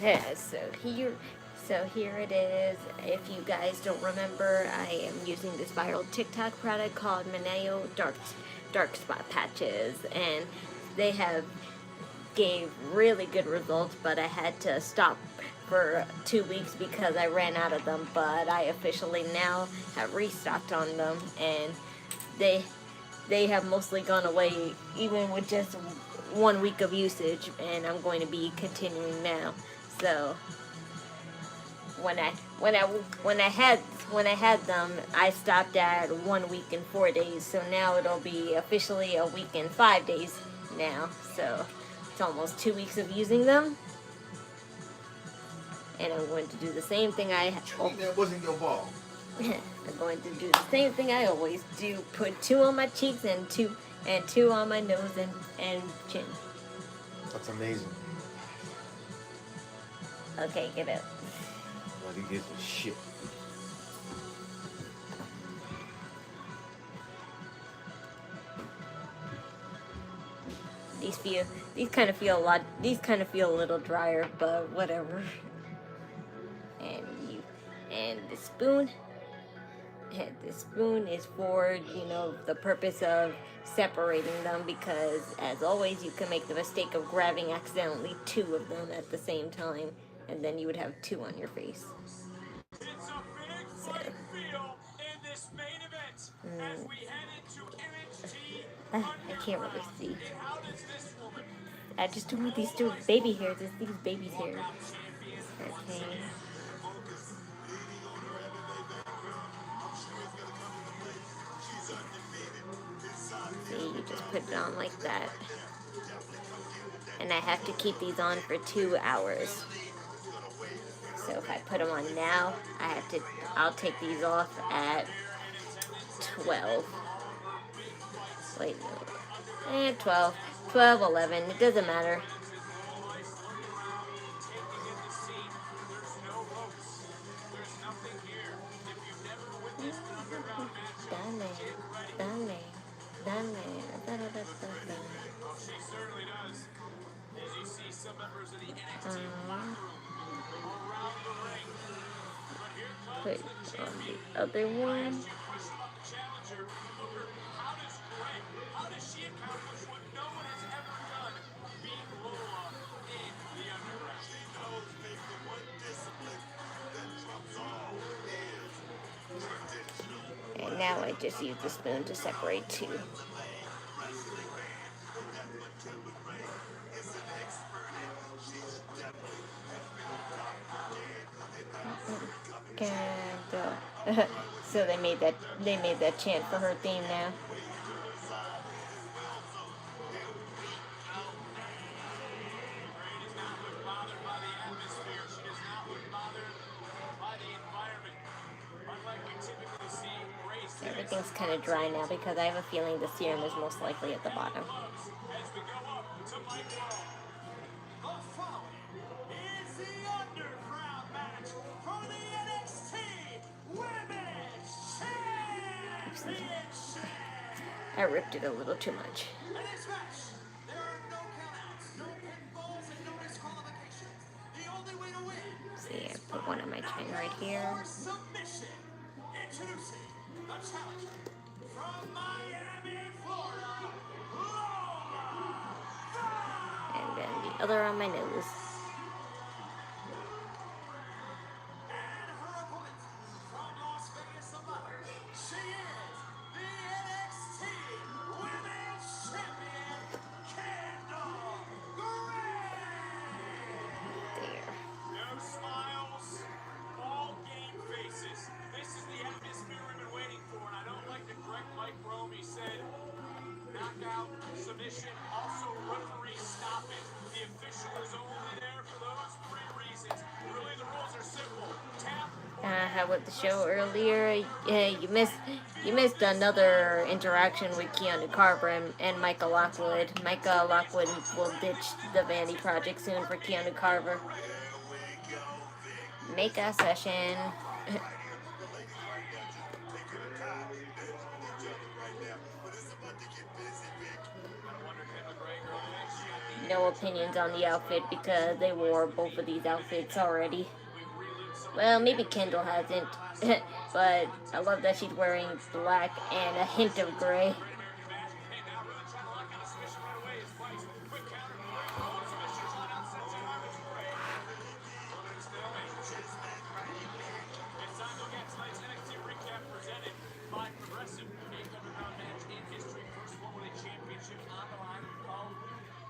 So here it is. If you guys don't remember, I am using this viral TikTok product called Maneo Dark Spot Patches, and they have gave really good results, but I had to stop for 2 weeks because I ran out of them. But I officially now have restocked on them, and they have mostly gone away even with just 1 week of usage, and I'm going to be continuing now. So when I had them, I stopped at 1 week and 4 days. So now it'll be officially a week and 5 days now. So it's almost 2 weeks of using them, and I'm going to do the same thing That wasn't your ball. I'm going to do the same thing I always do. Put 2 on my cheeks and two on my nose and chin. That's amazing. Okay, get it. But he gives a shit. These kind of feel a little drier, but whatever. And the spoon. And the spoon is for, the purpose of separating them, because as always you can make the mistake of grabbing accidentally 2 of them at the same time, and then you would have 2 on your face. It's a big fight feel in this main event as we head into NXT. I can't really see. And how does this woman, I just don't want these 2 baby hairs. It's these babies' hairs. Okay. See, you just put it on like that. And I have to keep these on for 2 hours. So if I put them on now, I'll take these off at 12. Wait, no. 12, 11, it doesn't matter. she certainly does. As you see some members of the NXT locker room around the ring. But here comes Put the on champion. the other one. Question about the challenger. Booker, how does she accomplish what no one has ever done? Beat Lola in the underground. She knows maybe the one discipline that trumps all is tradition. And now I just use the spoon to separate 2. So they made that chant for her theme now. Everything's kind of dry now because I have a feeling the serum is most likely at the bottom. As we go up to Myka Lockwood. The following is the underground match for the NXT Women's Championship. I ripped it a little too much. In this match, there are no countouts, no pinfalls, and no disqualifications. The only way to win. See, I put one on my chin right here. For submission. Introducing the challenger from Miami, Florida, Lola Vice. And then the other on my nose. And her opponent from Las Vegas, Nevada. She is the NXT Women's Champion, Kendal Grey. There. No smiles, all game faces. This is the atmosphere we've been waiting for, and I don't like the correct Mike Rome. He said, knockout, submission, also referee stoppage. The official is only there for those 3 reasons. Really, the rules are simple. Tap. How with the show earlier, you missed another interaction with Keanu Carver and Myka Lockwood. Myka Lockwood will ditch the Vanity Project soon for Keanu Carver. Make a session. no opinions on the outfit because they wore both of these outfits already. Well, maybe Kendal hasn't, but I love that she's wearing black and a hint of gray.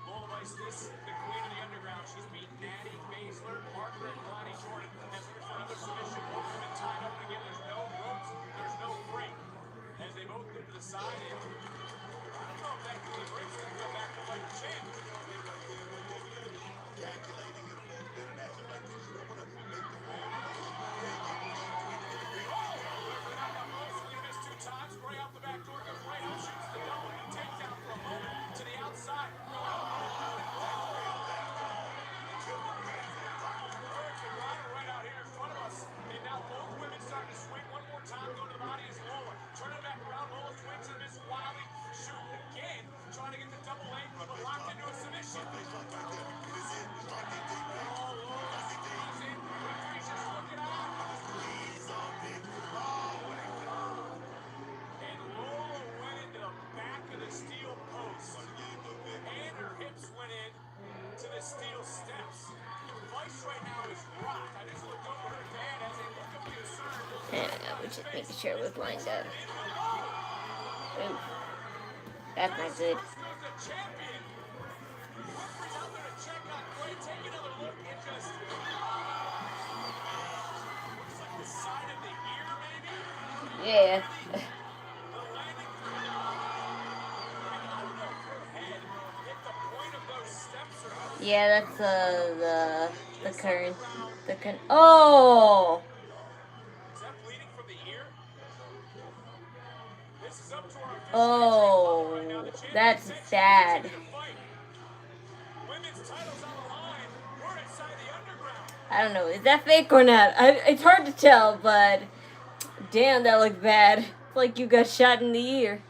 Lola Vice, the queen of the underground. She's beaten Natty, Baszler, Parker, and Lonnie Jordan. As we for another submission, both women tied up. And again, there's no ropes, there's no break. As they both move to the side, and I don't know if that really breaks. Going to go back to fight the champ. Steel steps. Vice right now is rocked. I just looked over her dad as they look up concerned. And we're just making sure it was lined up. Ooh. That's not good. The champion. Referee's out there to check on Grey. Take another look and just looks like the side of the ear, maybe. Yeah. Yeah, that's the current. Oh! Is that bleeding from the ear? This is up to our Oh, that's bad. women's titles on the line. We're inside the underground. I don't know, is that fake or not? It's hard to tell, but damn, that looked bad. It's like you got shot in the ear.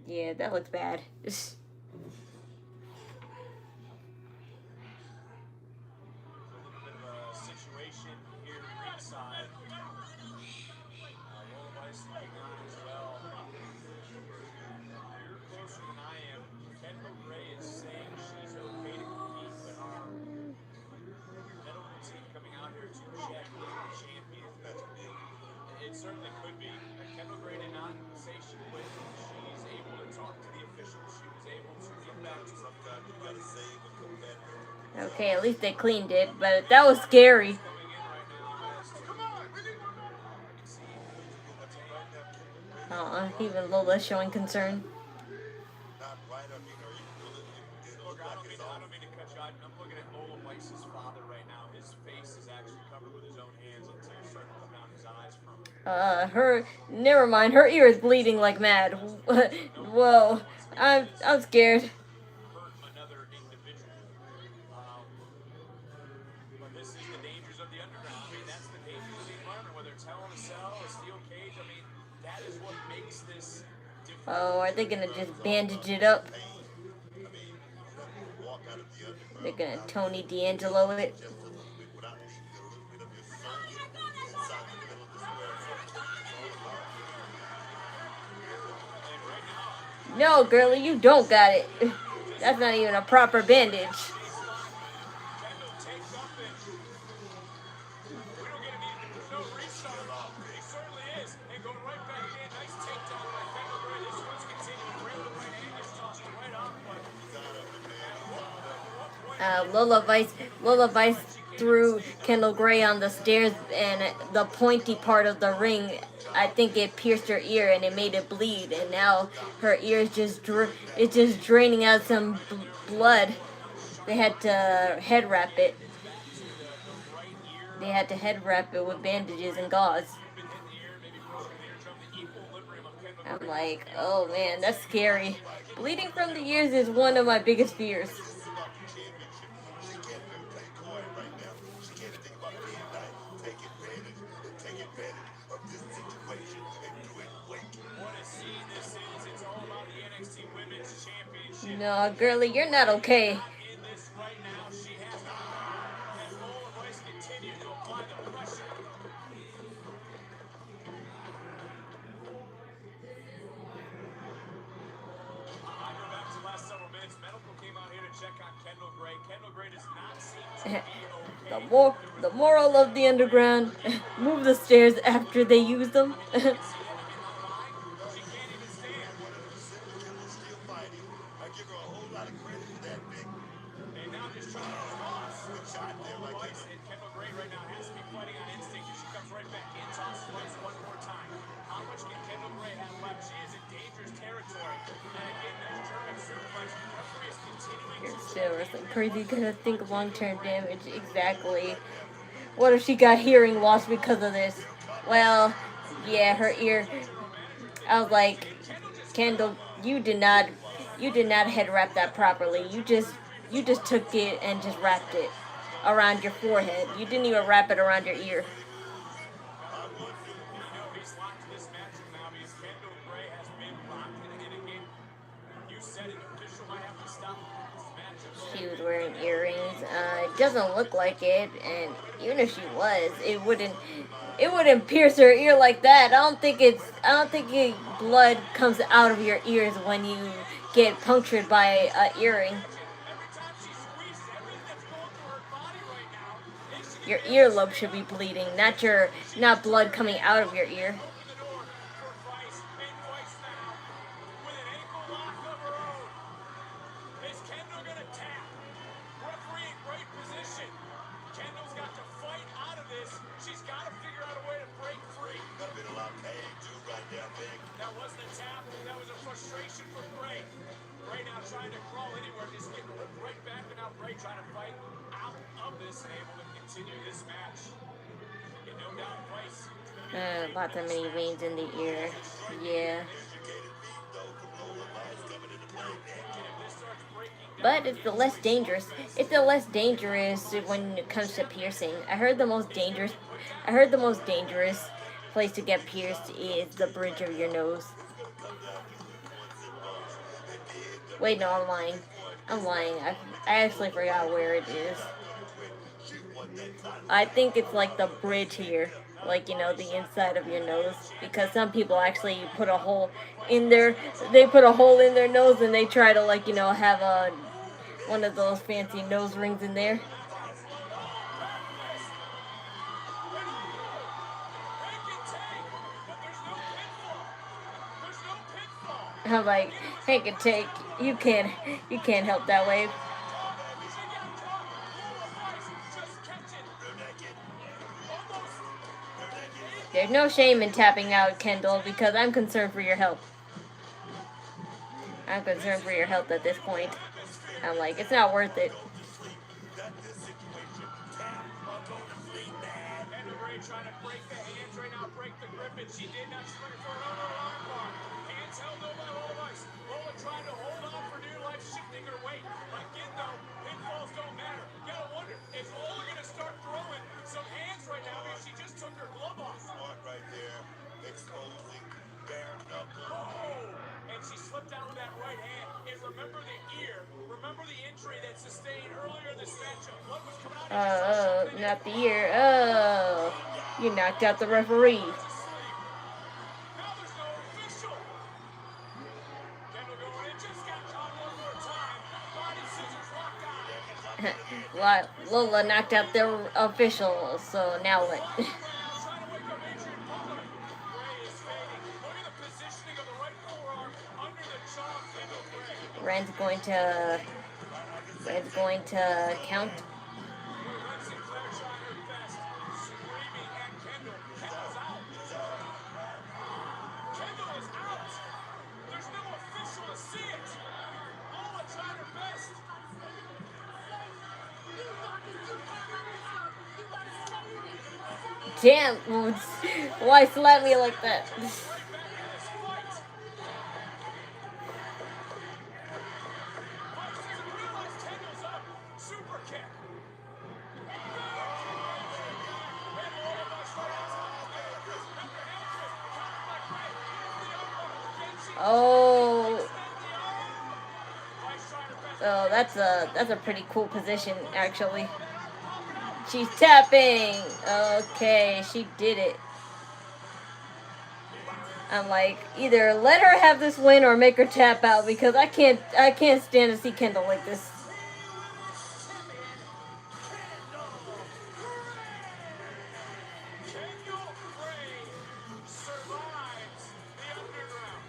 Yeah, that looks bad. Situation here ringside. Lola Vice looking on as well. You're closer than I am. Kendal Grey is saying she's okay to compete, but our medical team coming out here to check in the champion. It certainly could be. Kendal Grey did not say she quit. She's able to talk to the officials. She was able to get back to sometimes you gotta save a competitor. Okay, at least they cleaned it, but that was scary. Even Lola's showing concern. Look, I don't mean to cut you out. I'm looking at Lola Vice's father right now. His face is actually covered with his own hands and tears starting to come down his eyes from. Never mind, her ear is bleeding like mad. Whoa, I'm scared. Hurt another individual. But this is the dangers of the underground. I mean, that's the dangers of the environment, whether it's hell in a cell, a steel cage. I mean, that is what makes this different. Oh, are they gonna just bandage it up? They're gonna Tony D'Angelo it. No, girlie, you don't got it. That's not even a proper bandage. Lola Vice threw Kendal Grey on the stairs, and the pointy part of the ring, I think it pierced her ear and it made it bleed, and now her ear is just draining out some blood. They had to head wrap it. They had to head wrap it with bandages and gauze. I'm like, oh man, that's scary. Bleeding from the ears is one of my biggest fears. take advantage of this situation and do it quick. What a scene this is. It's all about the NXT Women's Championship. No, girlie, you're not okay. Not in this right now. She has to as Lola Vice continues to apply the pressure. I go back to the last several minutes. Medical came out here to check on Kendal Grey. Kendal Grey does not seem to be okay. The moral of the underground: move the stairs after they use them. She can't even stand. Still fighting. I give her a whole lot of credit for that, Vic. And now just trying to toss. Good shot there, Lola like Vice and Kendal Grey right now has to be fighting on instinct as she comes right back in. Tosses Vice one more time. How much can Kendal Grey have left? She is in dangerous territory. And again, that German suplex. Referee is continuing You're to still wrestling crazy. Gonna think long-term damage. Exactly. What if she got hearing loss because of this? Well, yeah, her ear. I was like, Kendal, you did not head wrap that properly. You just took it and just wrapped it around your forehead. You didn't even wrap it around your ear. he's locked to this matchup now because Kendal Grey has been locked. And again, you said it, official might have to stop this matchup. She was wearing earrings. It doesn't look like it, and even if she was, it wouldn't pierce her ear like that. I don't think blood comes out of your ears when you get punctured by an earring. Every time she squeezes, everything that's going through her body right now is she Your earlobe should be bleeding, not blood coming out of your ear. open the door for Vice. And Vice now with an ankle lock of her own. Is Kendal gonna tap? Referee in great position. Kendall's got to fight out of this. She's got to figure out a way to break free. Got a bit of loud pain, too, right there, Vic. That wasn't a tap. That was a frustration for Grey. Grey now trying to crawl anywhere, just getting ripped right back, and now Grey trying to fight out of this and able to continue this match. And no doubt Vice. About that many veins in the ear. Yeah. But it's the less dangerous. It's the less dangerous when it comes to piercing. I heard the most dangerous place to get pierced is the bridge of your nose. Wait, no, I'm lying. I actually forgot where it is. I think it's like the bridge here. Like, the inside of your nose. Because some people actually put a hole in their... They put a hole in their nose and they try to, have one of those fancy nose rings in there. I'm like, Hank and take, you can't help that wave. There's no shame in tapping out, Kendal, because I'm concerned for your health. I'm concerned for your health at this point. I'm like, it's not worth it. Trying to break the hands right now, break the grip, and she did not. She's looking for another armbar. Hands held over by Lola Vice. Lola trying to hold on for dear life, shifting her weight. Again, though, pinfalls don't matter. You gotta wonder, is Lola gonna start throwing some hands right now because she just took her glove off? Smart right there, exposing bare knuckles. Oh! And she slipped down with that right hand. And remember the ear. Remember the injury that sustained earlier in this matchup. Blood was coming out. Oh, not the ear. Oh, you knocked out the referee. Now there's no official. Kendal going in, just got caught one more time. Body scissors locked on. Lola knocked out the official, so now what? Trying to wake up Adrian Butler. Grey is fading. Look at the positioning of the right forearm under the jaw of Kendal Grey. Wren's going to count. Wren Sinclair trying her best, screaming at Kendal. Kendal's out. Kendal is out. There's no official to see it. Lola tried her best. Damn, why slap me like that? Right back in this fight. Vice doesn't realize Kendal's up. Super kick. And Lola that's a pretty cool position actually. She's tapping. Okay, she did it. I'm like, either let her have this win or make her tap out because I can't stand to see Kendal like this. Kendal Grey survives the underground.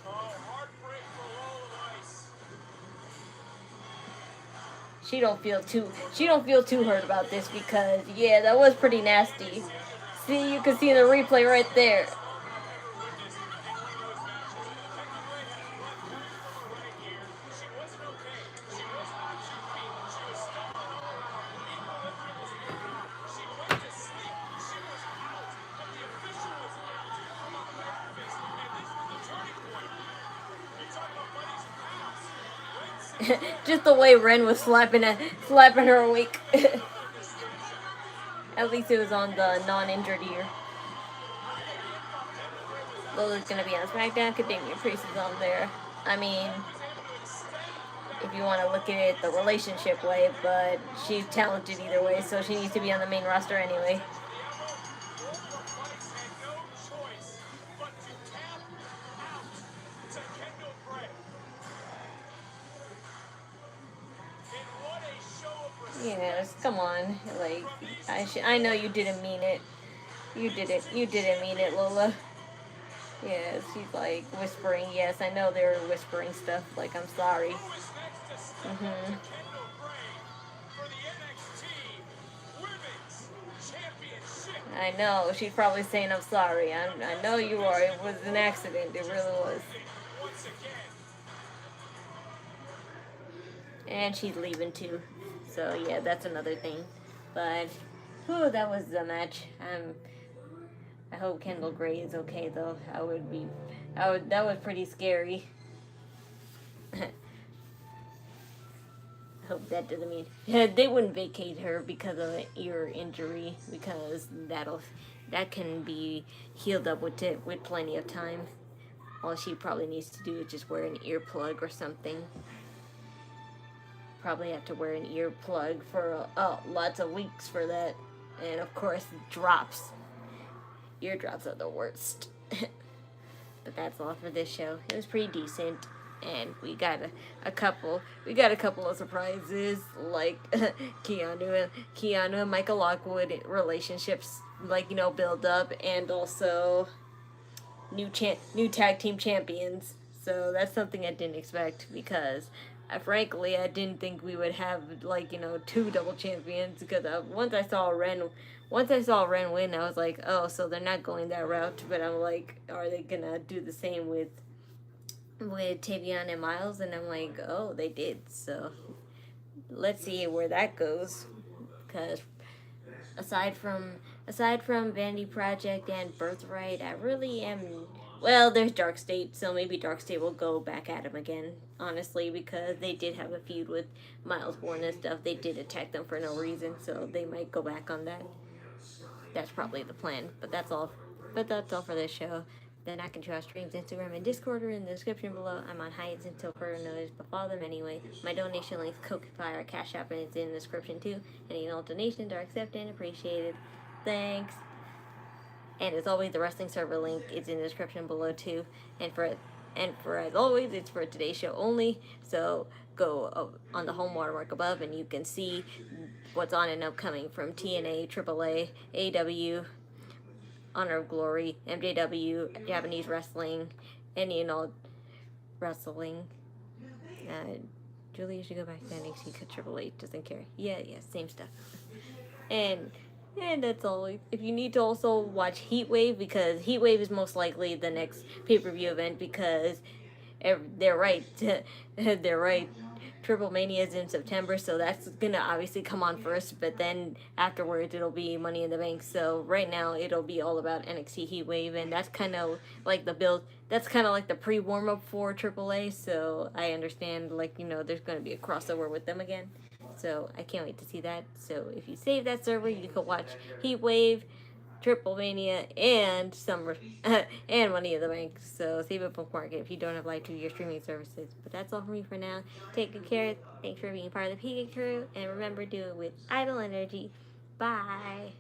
Oh, heartbreak for Lola Vice. She don't feel too hurt about this because yeah, that was pretty nasty. See, you can see the replay right there. Just the way Wren was slapping her awake. At least it was on the non-injured ear. Lola's gonna be on SmackDown. Damian Priest is on there. I mean, if you want to look at it the relationship way, but she's talented either way, so she needs to be on the main roster anyway. Yes, come on. Like, I know you didn't mean it. You didn't mean it, Lola. Yes, she's like whispering. Yes, I know they're whispering stuff. Like, I'm sorry. I know. She's probably saying, I'm sorry. I know you are. It was an accident. It really was. And she's leaving too. So yeah, that's another thing. But whew, that was the match. I hope Kendal Grey is okay though. That was pretty scary. I hope that doesn't mean they wouldn't vacate her because of an ear injury, because that can be healed up with plenty of time. All she probably needs to do is just wear an earplug or something. Probably have to wear an earplug for lots of weeks for that. And of course, drops. Ear drops are the worst. But that's all for this show. It was pretty decent, and we got a couple of surprises, like Keanu and Myka Lockwood relationships, like, you know, build up, and also new tag team champions. So that's something I didn't expect, because frankly, I didn't think we would have, like, you know, 2 double champions, because once I saw Wren win, I was like, oh, so they're not going that route. But I'm like, are they gonna do the same with Tavion and Myles? And I'm like, oh, they did. So let's see where that goes, because aside from Vanity Project and Birthright, I really am. Well, there's Dark State, so maybe Dark State will go back at him again, honestly, because they did have a feud with Myles, Borne and stuff. They did attack them for no reason, so they might go back on that. That's probably the plan, but that's all for this show. Then I can trust streams, Instagram, and Discord are in the description below. I'm on hiatus until further notice, but follow them anyway. My donation links, Ko-fi or Cash App, and it's in the description too. Any and all donations are accepted and appreciated. Thanks. And as always, the wrestling server link is in the description below too. And for as always, it's for today's show only. So go on the home watermark above, and you can see what's on and upcoming from TNA, AAA, AEW, Honor of Glory, MJW, Japanese wrestling, any and all wrestling. Julia should go back to NXT because Triple H doesn't care. Yeah, same stuff. And that's all. If you need to also watch Heatwave, because Heatwave is most likely the next pay-per-view event, because they're right. They're right. Triple Mania is in September, so that's gonna obviously come on first, but then afterwards it'll be Money in the Bank. So right now it'll be all about NXT Heatwave, and that's kind of like the build. That's kind of like the pre-warm-up for AAA. So I understand, like, you know, there's gonna be a crossover with them again. So I can't wait to see that. So if you save that server, you can watch Heatwave Triple Mania, and Summer, and Money in the Bank. So save it for market if you don't have like 2-year streaming services. But that's all for me for now. Take good care. Thanks for being part of the PK crew, and remember, do it with idle energy. Bye.